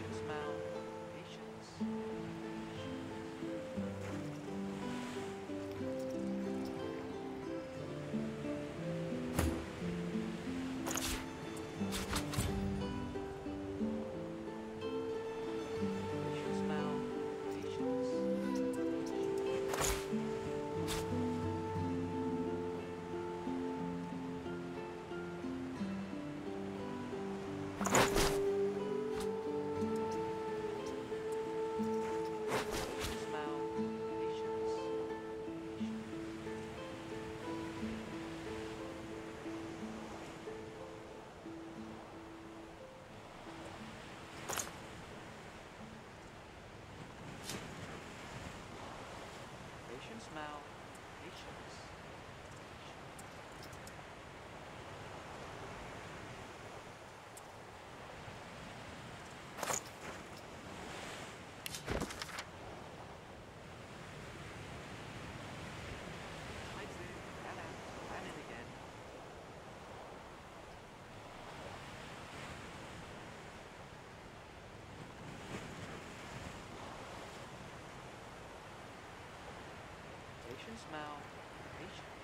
Smell, patience. Smell, patience. Patient smell, patience.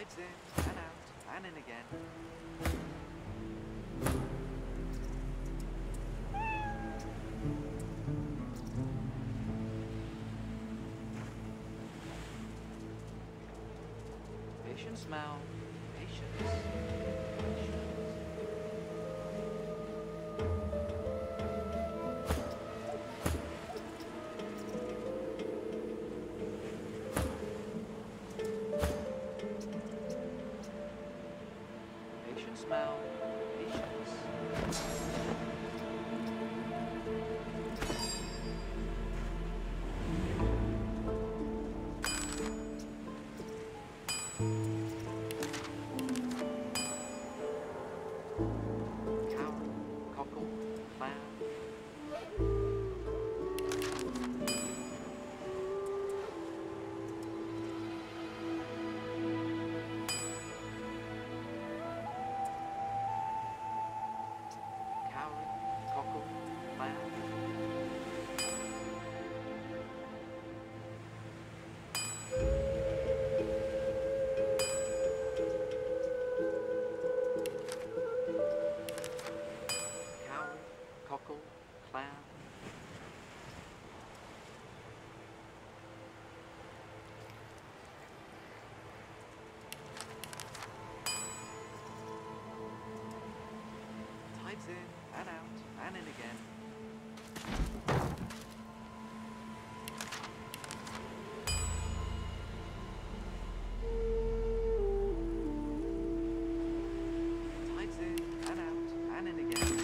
Tides in and out and in again. Patience, Mal. Patience. Patience, Mal. Patience. Tides in and out and in again. Tides in and out and in again.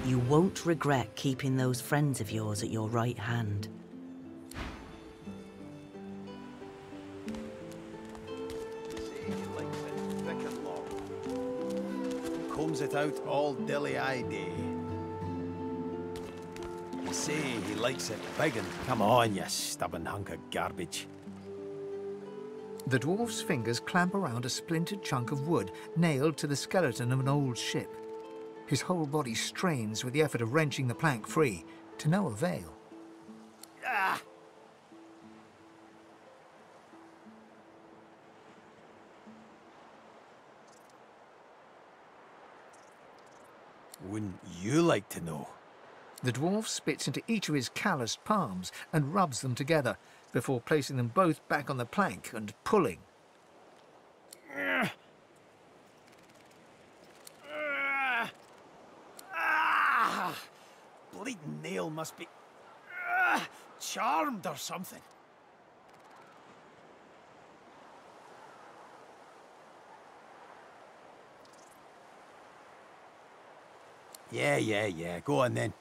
You won't regret keeping those friends of yours at your right hand. Combs it out all dilly-eye day. You say he likes it big and... Come on, you stubborn hunk of garbage. The dwarf's fingers clamp around a splintered chunk of wood nailed to the skeleton of an old ship. His whole body strains with the effort of wrenching the plank free, to no avail. Ah! Wouldn't you like to know? The dwarf spits into each of his calloused palms and rubs them together, before placing them both back on the plank and pulling. Bleeding nail must be charmed or something. Yeah. Go on then.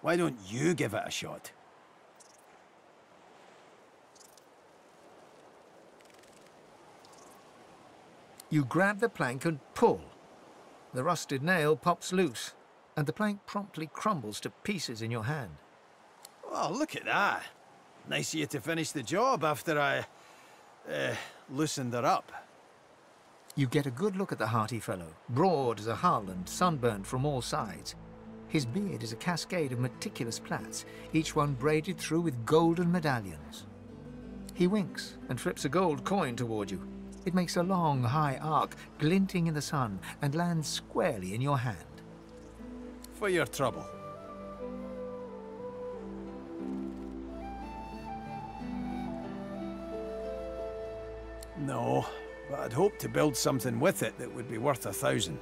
Why don't you give it a shot? You grab the plank and pull. The rusted nail pops loose, and the plank promptly crumbles to pieces in your hand. Oh, look at that. Nice of you to finish the job after I, loosened her up. You get a good look at the hearty fellow, broad as a hull and sunburned from all sides. His beard is a cascade of meticulous plaits, each one braided through with golden medallions. He winks and flips a gold coin toward you. It makes a long, high arc, glinting in the sun, and lands squarely in your hand. For your trouble. No, but I'd hoped to build something with it that would be worth 1,000.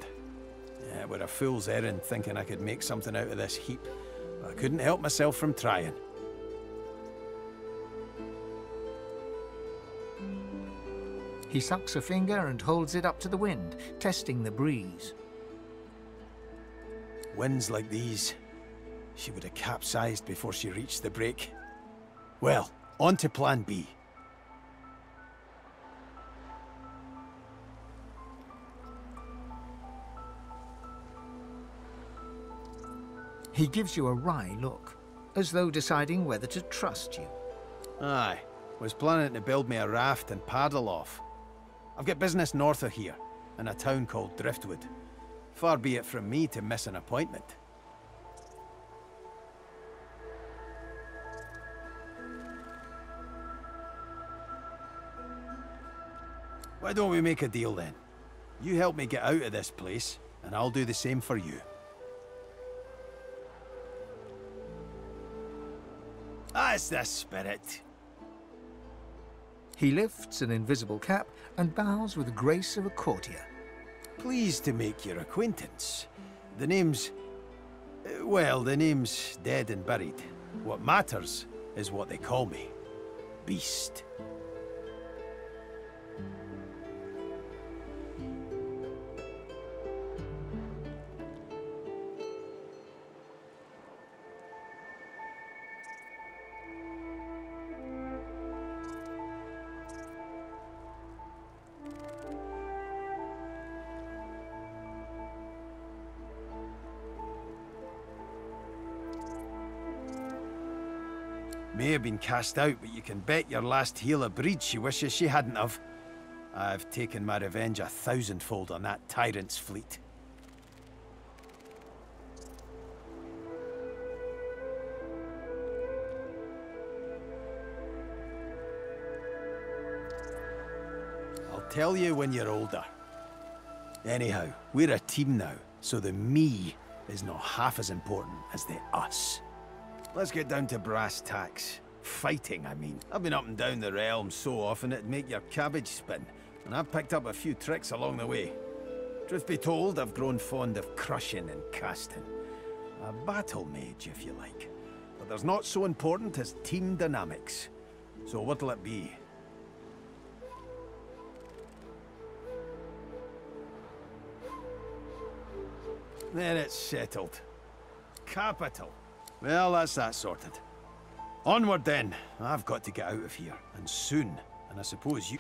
Yeah, it were a fool's errand thinking I could make something out of this heap, but I couldn't help myself from trying. He sucks a finger and holds it up to the wind, testing the breeze. Winds like these, she would have capsized before she reached the break. Well, on to plan B. He gives you a wry look, as though deciding whether to trust you. Aye, was planning to build me a raft and paddle off. I've got business north of here, in a town called Driftwood. Far be it from me to miss an appointment. Why don't we make a deal then? You help me get out of this place, and I'll do the same for you. That's the spirit. He lifts an invisible cap and bows with the grace of a courtier. Pleased to make your acquaintance. The name's... well, the name's dead and buried. What matters is what they call me. Beast. May have been cast out, but you can bet your last heel of breed she wishes she hadn't of. I've taken my revenge 1,000-fold on that tyrant's fleet. I'll tell you when you're older. Anyhow, we're a team now, so the me is not half as important as the us. Let's get down to brass tacks. Fighting, I mean. I've been up and down the realm so often it'd make your cabbage spin, and I've picked up a few tricks along the way. Truth be told, I've grown fond of crushing and casting. A battle mage, if you like. But there's not so important as team dynamics. So what'll it be? Then it's settled. Capital. Well, that's that sorted. Onward then. I've got to get out of here, and soon. And I suppose you...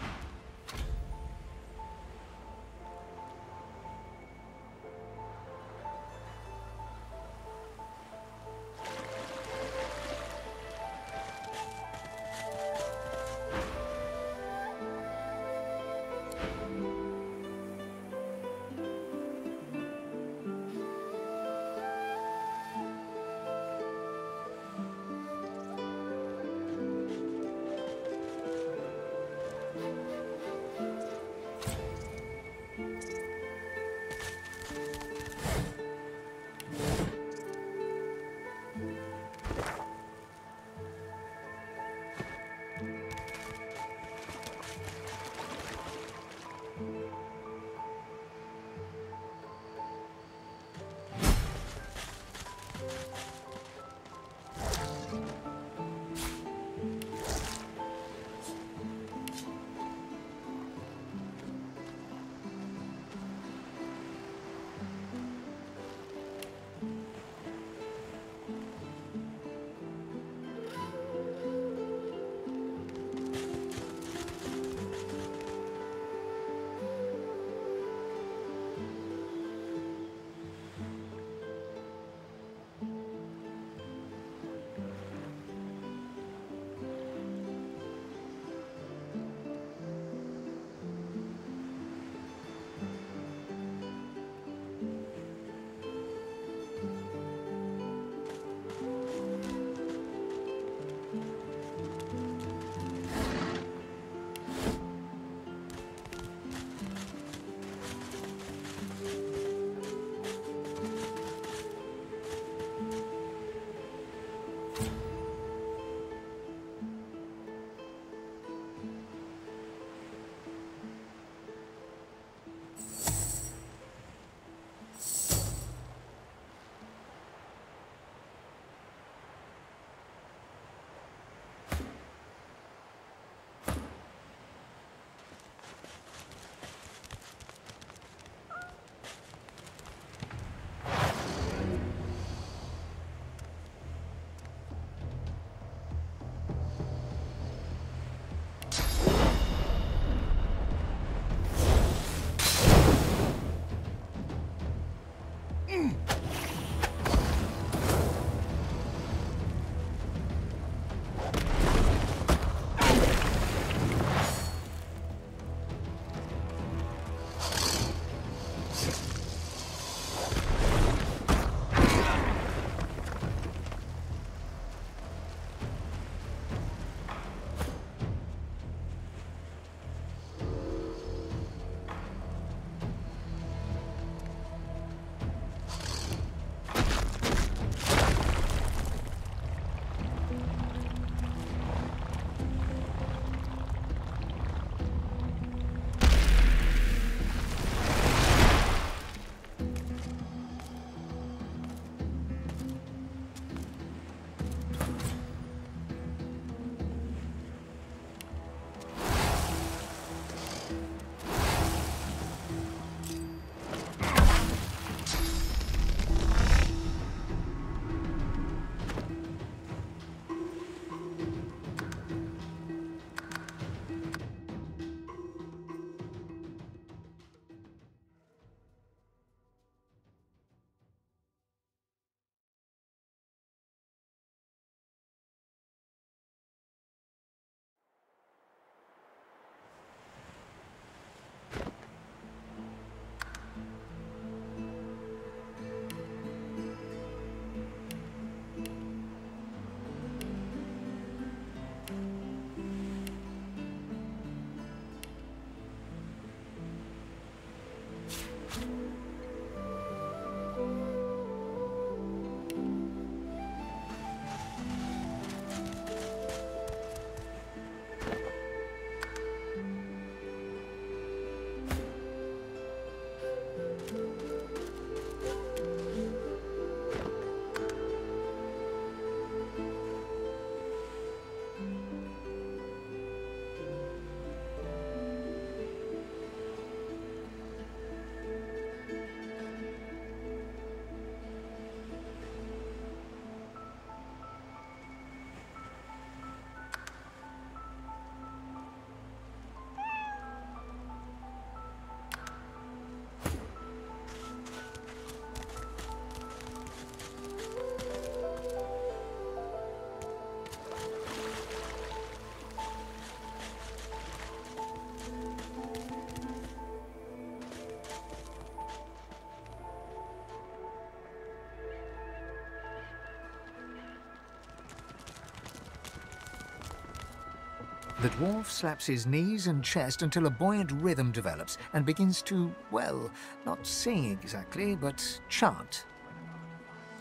The dwarf slaps his knees and chest until a buoyant rhythm develops and begins to, well, not sing exactly, but chant.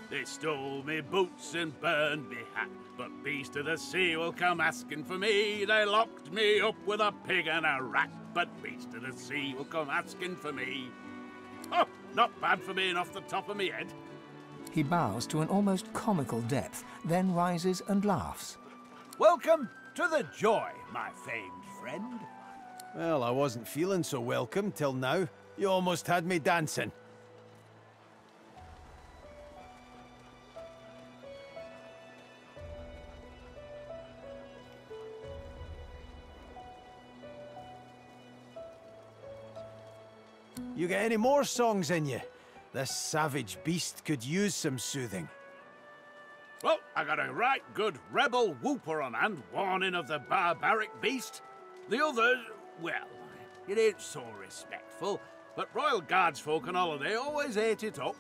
They stole me boots and burned me hat, but beast of the sea will come asking for me. They locked me up with a pig and a rat, but beast of the sea will come asking for me. Oh, not bad for being off the top of me head. He bows to an almost comical depth, then rises and laughs. Welcome to the joy, my famed friend. Well, I wasn't feeling so welcome till now. You almost had me dancing. You get any more songs in you? This savage beast could use some soothing. Well, I got a right good rebel whooper on hand, warning of the barbaric beast. The others, well, it ain't so respectful, but Royal Guards folk on holiday always ate it up.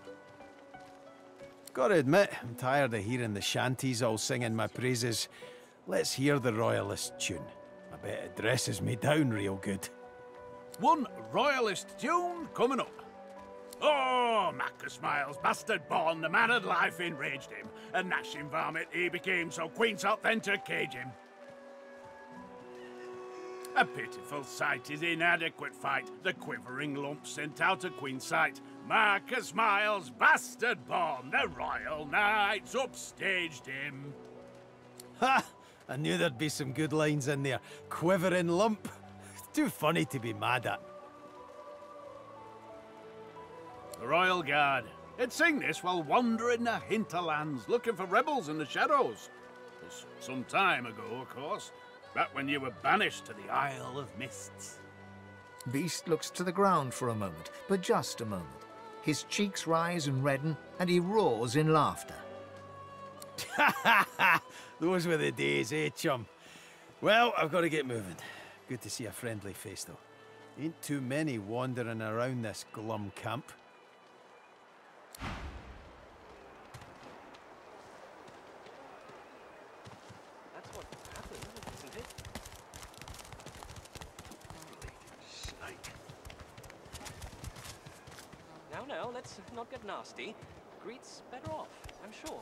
Gotta admit, I'm tired of hearing the shanties all singing my praises. Let's hear the Royalist tune. I bet it dresses me down real good. One Royalist tune coming up. Oh, Macca Smiles, bastard born, the man of life enraged him. A gnashing varmint he became, so Queen sought then to cage him. A pitiful sight, his inadequate fight, the quivering lump sent out of Queen's sight. Macca Smiles, bastard born, the royal knights upstaged him. Ha! I knew there'd be some good lines in there. Quivering lump. Too funny to be mad at. The Royal Guard. They'd sing this while wandering the hinterlands, looking for rebels in the shadows. It was some time ago, of course, back when you were banished to the Isle of Mists. Beast looks to the ground for a moment, but just a moment. His cheeks rise and redden, and he roars in laughter. Ha ha ha! Those were the days, eh, chum? Well, I've got to get moving. Good to see a friendly face, though. Ain't too many wandering around this glum camp. That's what happened, isn't it? Snake. Now, let's not get nasty. Greet's better off, I'm sure.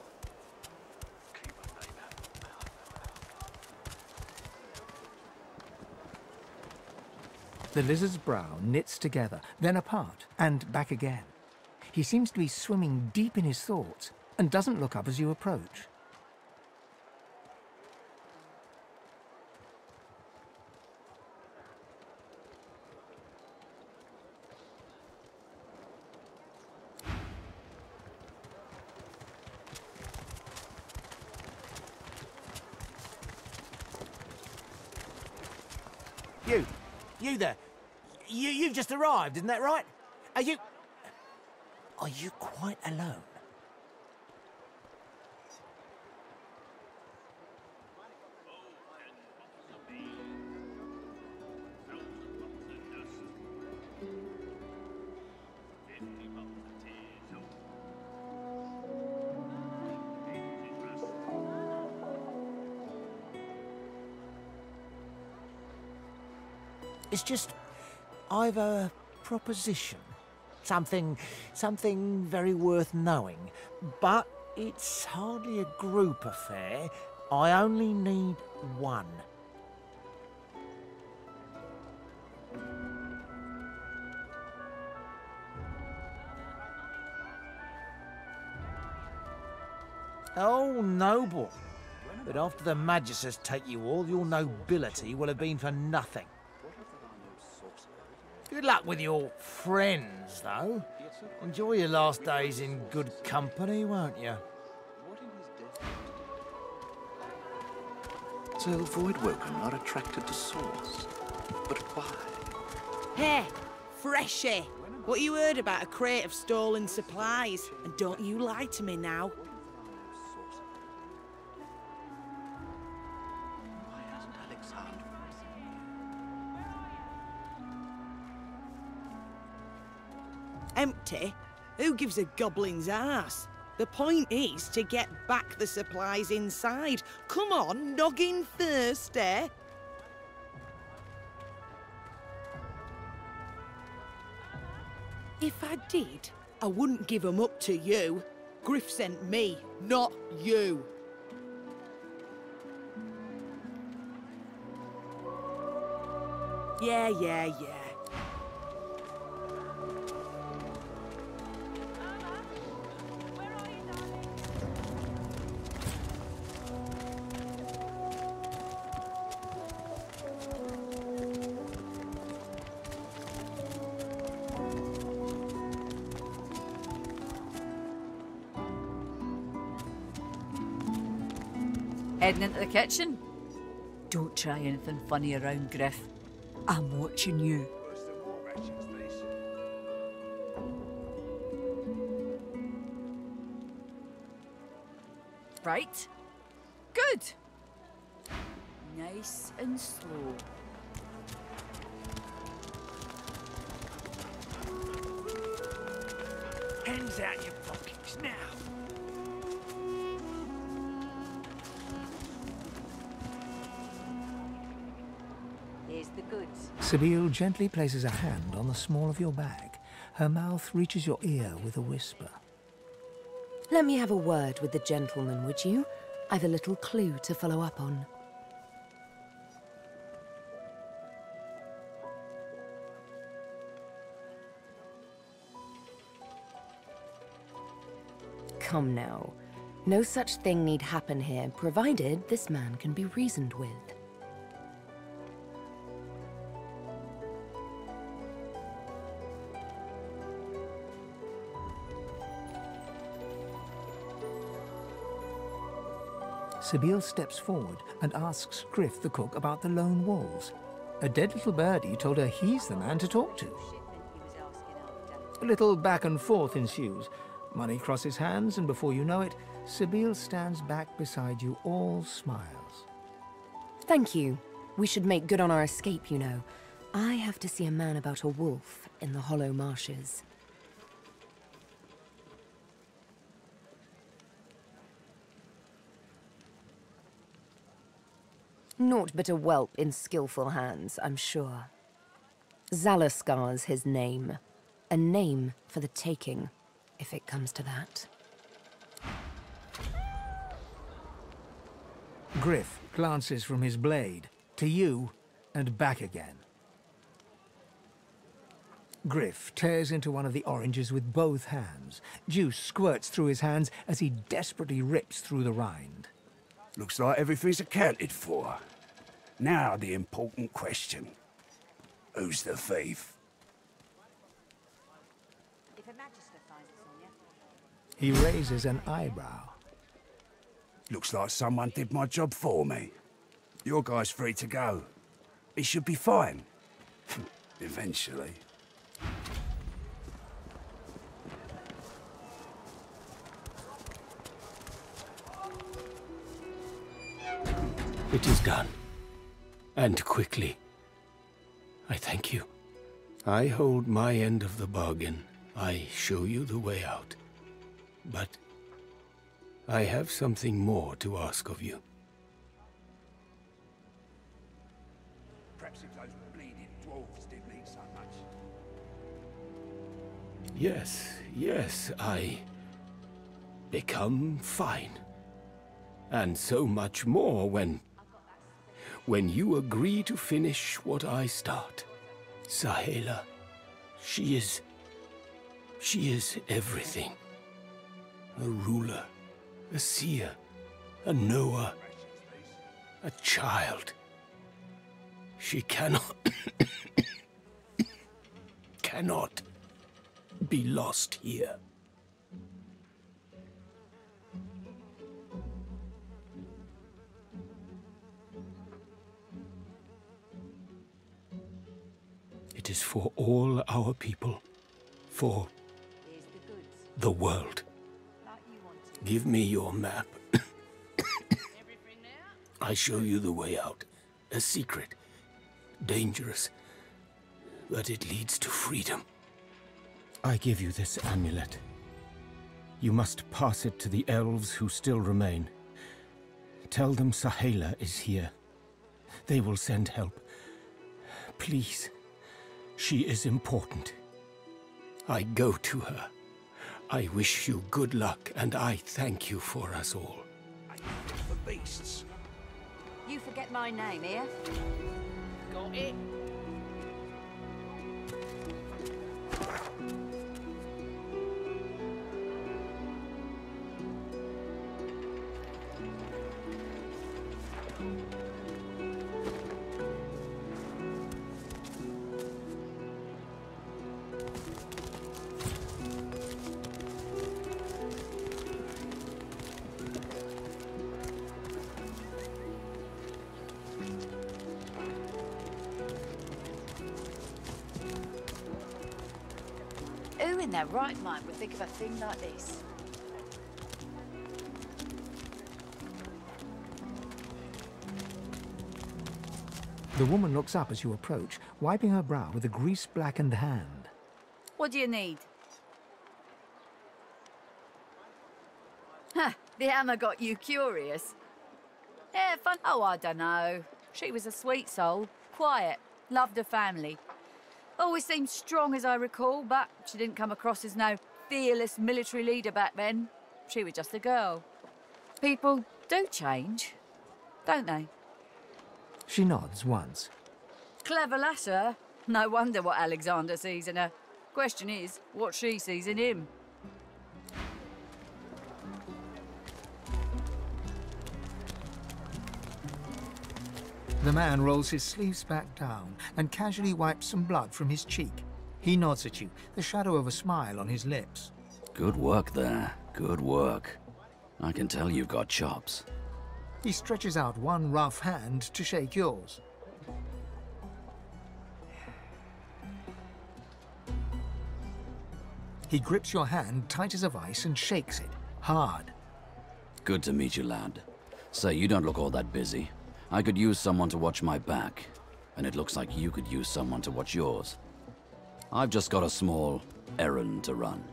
The lizard's brow knits together, then apart, and back again. He seems to be swimming deep in his thoughts, and doesn't look up as you approach. You there. You've just arrived, isn't that right? Are you quite alone? It's just, I've a proposition. Something very worth knowing. But it's hardly a group affair. I only need one. Oh, noble. But after the Magisters take you all, your nobility will have been for nothing. Good luck with your friends, though. Enjoy your last days in good company, won't you? So Voidwoken are attracted to Source. But why? Hey, Freshie! What you heard about a crate of stolen supplies? And don't you lie to me now. Empty? Who gives a goblin's ass? The point is to get back the supplies inside. Come on, noggin first, eh? I did, I wouldn't give 'em up to you. Griff sent me, not you. Yeah. Heading into the kitchen? Don't try anything funny around Griff. I'm watching you. Right. Good. Nice and slow. Hands out your pockets now. Here's the goods. Sabine gently places a hand on the small of your bag. Her mouth reaches your ear with a whisper. Let me have a word with the gentleman, would you? I've a little clue to follow up on. Come now. No such thing need happen here, provided this man can be reasoned with. Sabine steps forward and asks Griff the cook about the lone wolves. A dead little birdie told her he's the man to talk to. A little back and forth ensues. Money crosses hands, and before you know it, Sabine stands back beside you, all smiles. Thank you. We should make good on our escape, you know. I have to see a man about a wolf in the Hollow Marshes. Naught but a whelp in skillful hands, I'm sure. Zalaskar's his name. A name for the taking, if it comes to that. Griff glances from his blade to you and back again. Griff tears into one of the oranges with both hands. Juice squirts through his hands as he desperately rips through the rind. Looks like everything's accounted for. Now the important question. Who's the thief? He raises an eyebrow. Looks like someone did my job for me. Your guy's free to go. He should be fine. Eventually. It is done. And quickly. I thank you. I hold my end of the bargain. I show you the way out. But I have something more to ask of you. Perhaps if those bleeding dwarves didn't need so much. Yes, I become fine. And so much more when you agree to finish what I start. Sahela, she is everything. A ruler, a seer, a knower, a child. She cannot be lost here. It is for all our people, for the world. Give me your map. I show you the way out. A secret, dangerous, but it leads to freedom. I give you this amulet. You must pass it to the elves who still remain. Tell them Sahela is here. They will send help. Please. She is important. I go to her. I wish you good luck, and I thank you for us all. For beasts. You forget my name here? Got it. Who in their right mind would think of a thing like this? The woman looks up as you approach, wiping her brow with a grease-blackened hand. What do you need? Huh, the hammer got you curious. Yeah, fun. Oh, I don't know. She was a sweet soul, quiet, loved her family. Always seemed strong as I recall, but she didn't come across as no fearless military leader back then. She was just a girl. People do change, don't they? She nods once. Clever lass, her. No wonder what Alexander sees in her. Question is, what she sees in him. The man rolls his sleeves back down and casually wipes some blood from his cheek. He nods at you, the shadow of a smile on his lips. Good work there. Good work. I can tell you've got chops. He stretches out one rough hand to shake yours. He grips your hand tight as a vice and shakes it, hard. Good to meet you, lad. Say, you don't look all that busy. I could use someone to watch my back, and it looks like you could use someone to watch yours. I've just got a small errand to run,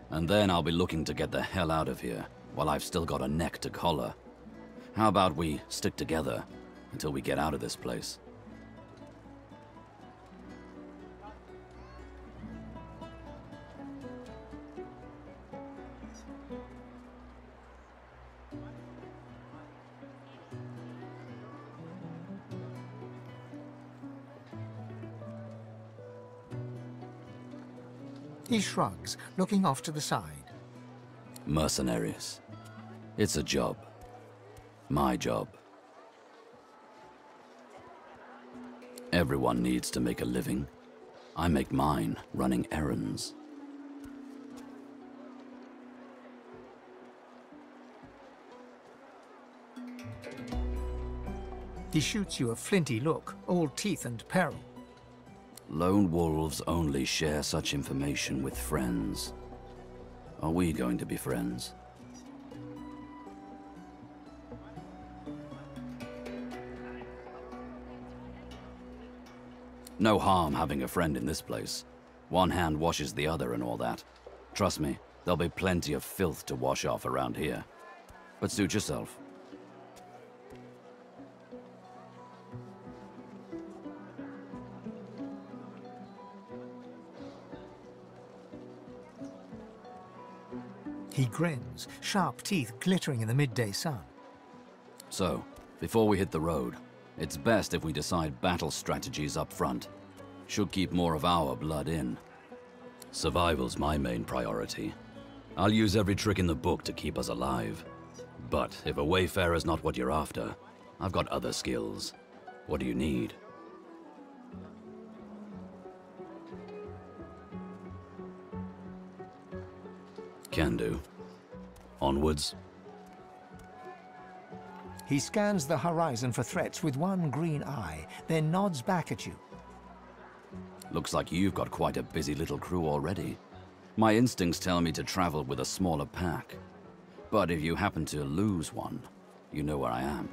and then I'll be looking to get the hell out of here while I've still got a neck to collar. How about we stick together until we get out of this place? He shrugs, looking off to the side. Mercenaries. It's a job. My job. Everyone needs to make a living. I make mine running errands. He shoots you a flinty look, all teeth and peril. Lone wolves only share such information with friends. Are we going to be friends? No harm having a friend in this place. One hand washes the other and all that. Trust me, there'll be plenty of filth to wash off around here. But suit yourself. He grins, sharp teeth glittering in the midday sun. So, before we hit the road, it's best if we decide battle strategies up front. Should keep more of our blood in. Survival's my main priority. I'll use every trick in the book to keep us alive. But if a wayfarer's not what you're after, I've got other skills. What do you need? Can do. Onwards. He scans the horizon for threats with one green eye, then nods back at you. Looks like you've got quite a busy little crew already. My instincts tell me to travel with a smaller pack. But if you happen to lose one, you know where I am.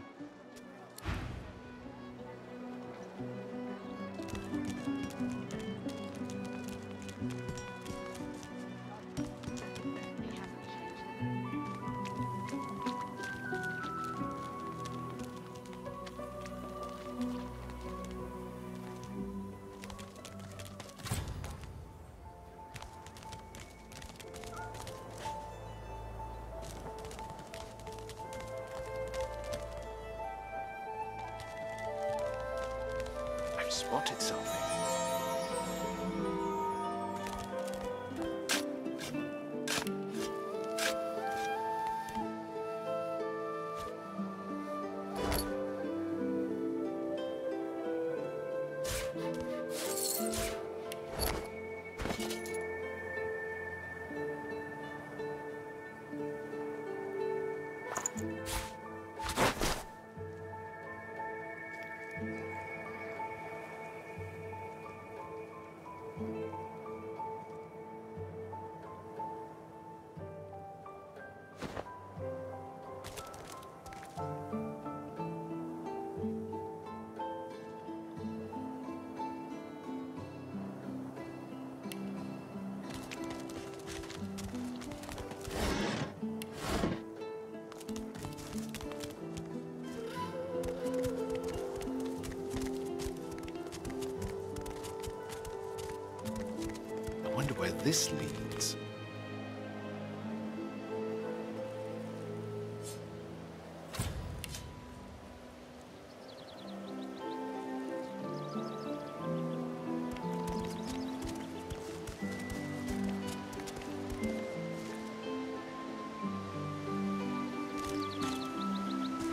spotted something. Where this leads.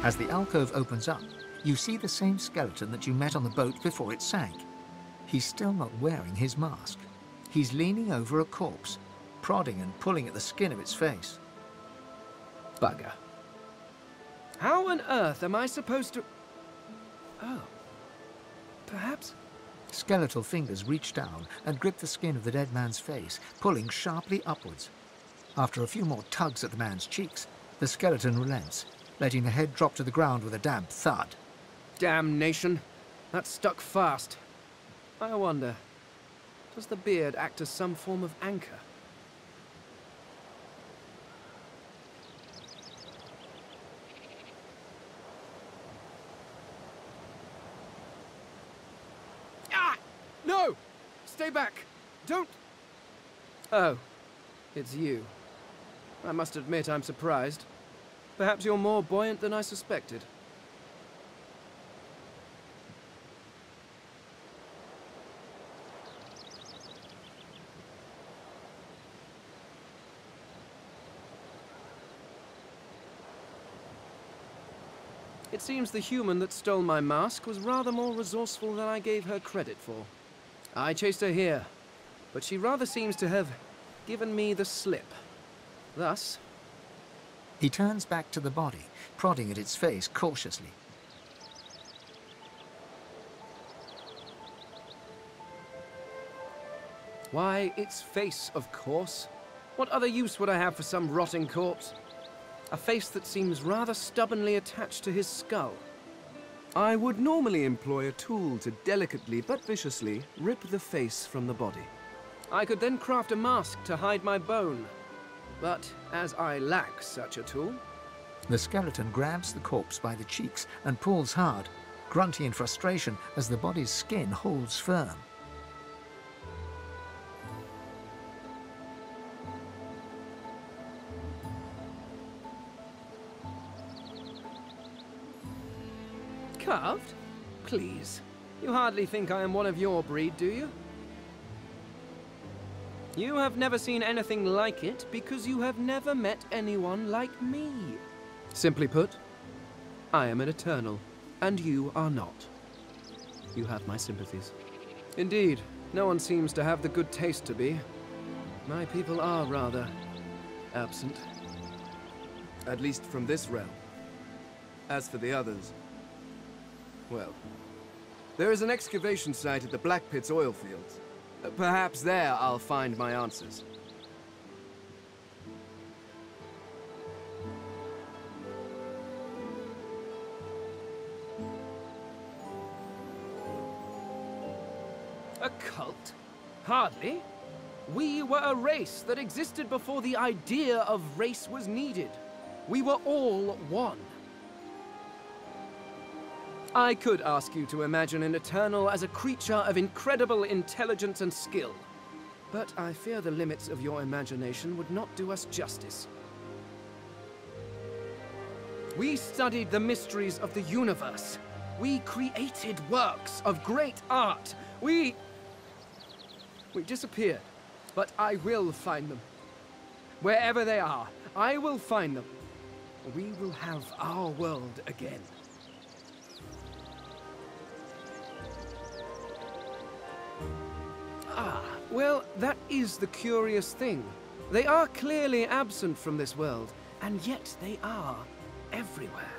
As the alcove opens up, you see the same skeleton that you met on the boat before it sank. He's still not wearing his mask. He's leaning over a corpse, prodding and pulling at the skin of its face. Bugger. How on earth am I supposed to... Oh. Perhaps... Skeletal fingers reach down and grip the skin of the dead man's face, pulling sharply upwards. After a few more tugs at the man's cheeks, the skeleton relents, letting the head drop to the ground with a damp thud. Damnation. That stuck fast. I wonder... Does the beard act as some form of anchor? Ah! No! Stay back! Don't... Oh, it's you. I must admit I'm surprised. Perhaps you're more buoyant than I suspected. It seems the human that stole my mask was rather more resourceful than I gave her credit for. I chased her here, but she rather seems to have given me the slip. Thus... He turns back to the body, prodding at its face cautiously. Why, its face, of course. What other use would I have for some rotting corpse? A face that seems rather stubbornly attached to his skull. I would normally employ a tool to delicately but viciously rip the face from the body. I could then craft a mask to hide my bone. But as I lack such a tool... The skeleton grabs the corpse by the cheeks and pulls hard, grunting in frustration as the body's skin holds firm. Carved? Please. You hardly think I am one of your breed, do you? You have never seen anything like it because you have never met anyone like me. Simply put, I am an Eternal, and you are not. You have my sympathies. Indeed, no one seems to have the good taste to be. My people are rather absent. At least from this realm. As for the others... well, there is an excavation site at the Black Pit's oil fields. Perhaps there I'll find my answers. A cult? Hardly. We were a race that existed before the idea of race was needed. We were all one. I could ask you to imagine an Eternal as a creature of incredible intelligence and skill. But I fear the limits of your imagination would not do us justice. We studied the mysteries of the universe. We created works of great art. We disappeared, but I will find them. Wherever they are, I will find them. We will have our world again. Ah, well, that is the curious thing. They are clearly absent from this world, and yet they are everywhere.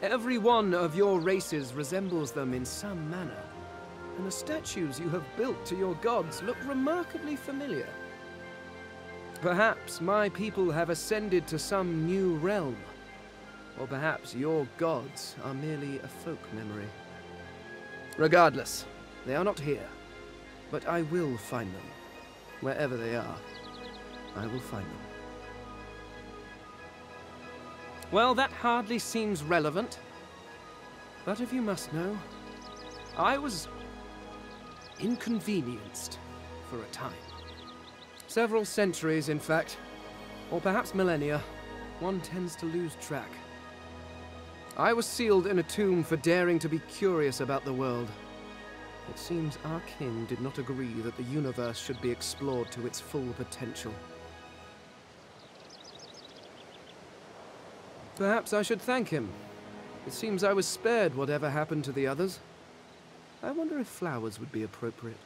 Every one of your races resembles them in some manner, and the statues you have built to your gods look remarkably familiar. Perhaps my people have ascended to some new realm, or perhaps your gods are merely a folk memory. Regardless, they are not here, but I will find them. Wherever they are, I will find them. Well, that hardly seems relevant. But if you must know, I was inconvenienced for a time. Several centuries, in fact. Or perhaps millennia. One tends to lose track. I was sealed in a tomb for daring to be curious about the world. It seems our king did not agree that the universe should be explored to its full potential. Perhaps I should thank him. It seems I was spared whatever happened to the others. I wonder if flowers would be appropriate.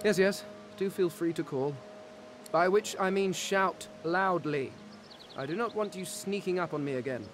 Yes, yes, do feel free to call. By which I mean shout loudly. I do not want you sneaking up on me again.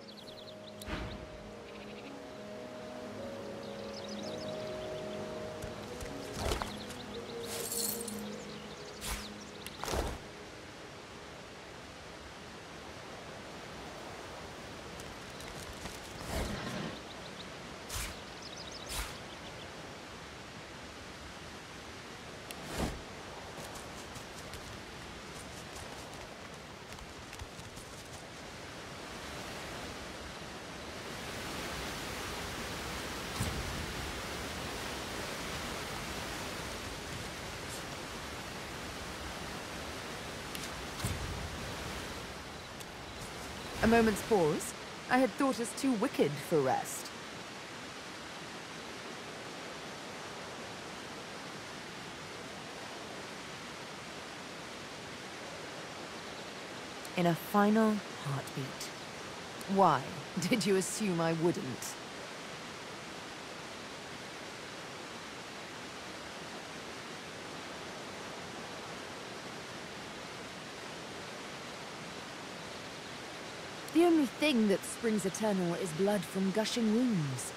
A moment's pause. I had thought us too wicked for rest. In a final heartbeat. Why did you assume I wouldn't? The only thing that springs eternal is blood from gushing wounds.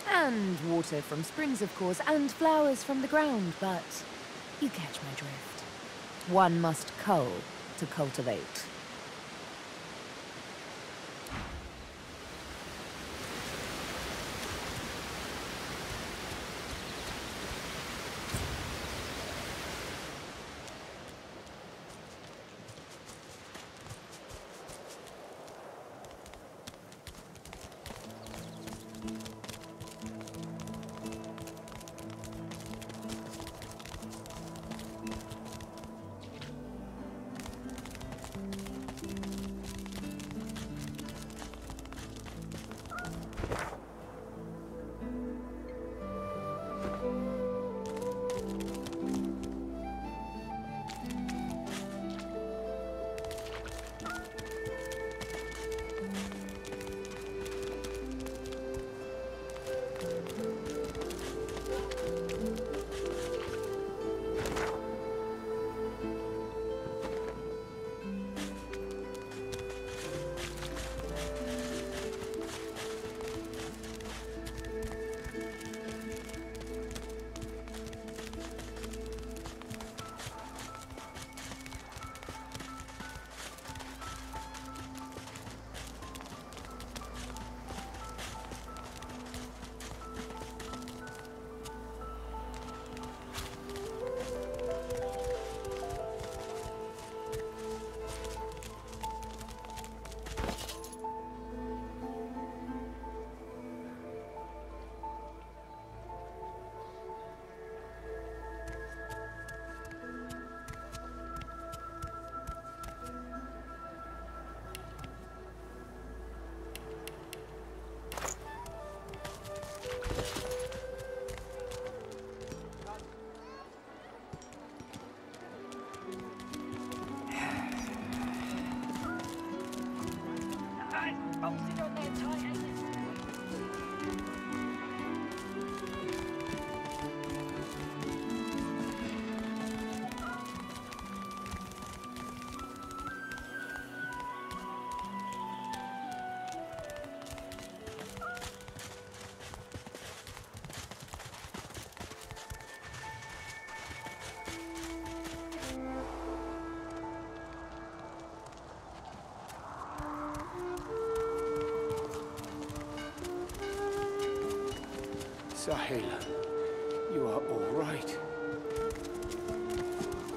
And water from springs, of course, and flowers from the ground, but you catch my drift. One must cull to cultivate. Sahela, you are all right.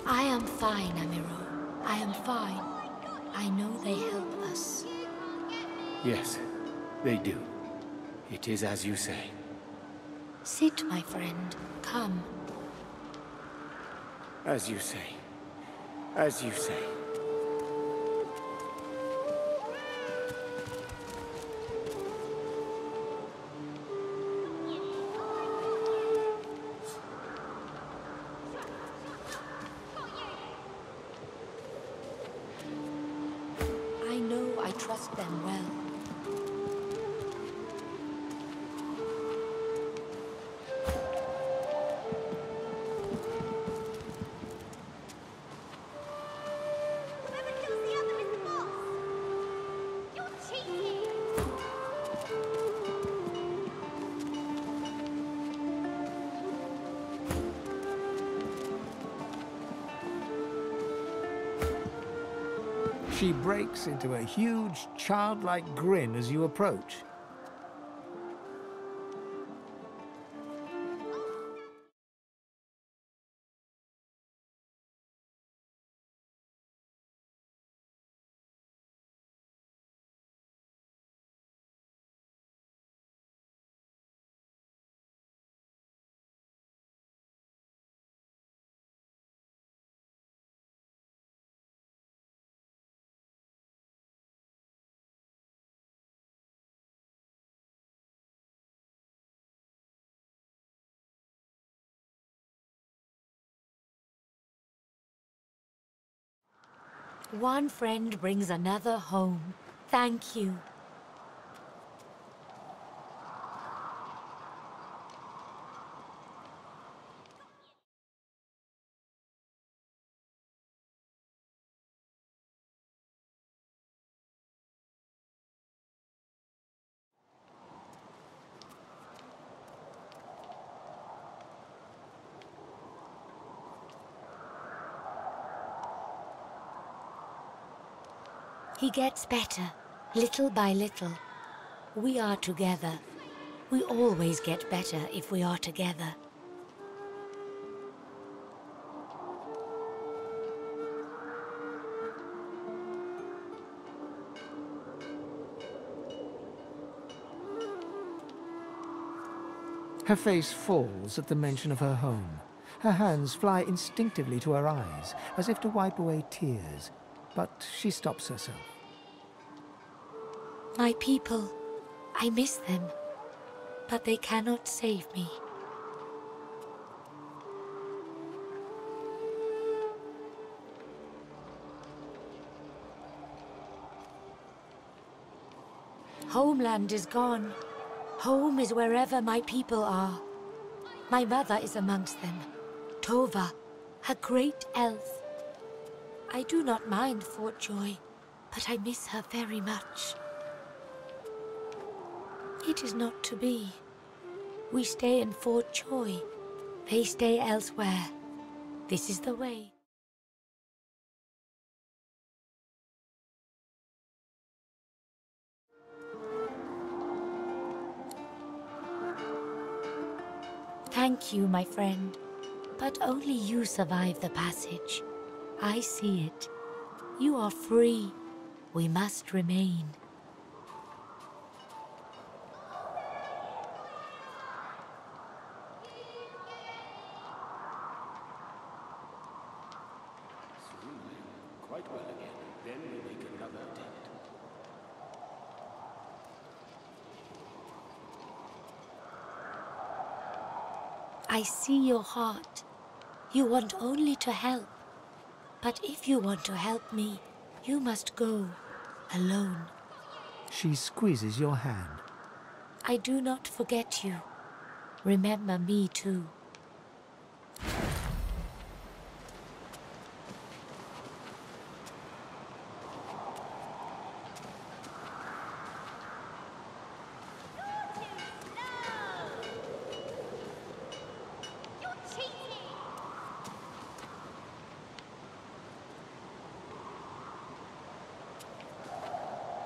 I am fine, Amiro. I am fine. I know they help us. Yes, they do. It is as you say. Sit, my friend. Come. As you say. As you say. I know I trust them well. She breaks into a huge, childlike grin as you approach. One friend brings another home. Thank you. He gets better, little by little. We are together. We always get better if we are together. Her face falls at the mention of her home. Her hands fly instinctively to her eyes, as if to wipe away tears, but she stops herself. My people, I miss them, but they cannot save me. Homeland is gone. Home is wherever my people are. My mother is amongst them. Tova, a great elf. I do not mind Fort Joy, but I miss her very much. It is not to be. We stay in Fort Joy. They stay elsewhere. This is the way. Thank you, my friend. But only you survive the passage. I see it. You are free. We must remain. Quite well again. Then we make another attempt. I see your heart. You want only to help. But if you want to help me, you must go alone. She squeezes your hand. I do not forget you. Remember me too.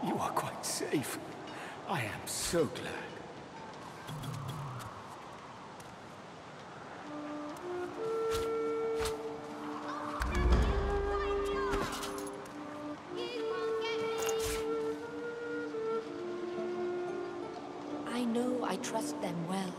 You are quite safe. I am so glad. I know I trust them well.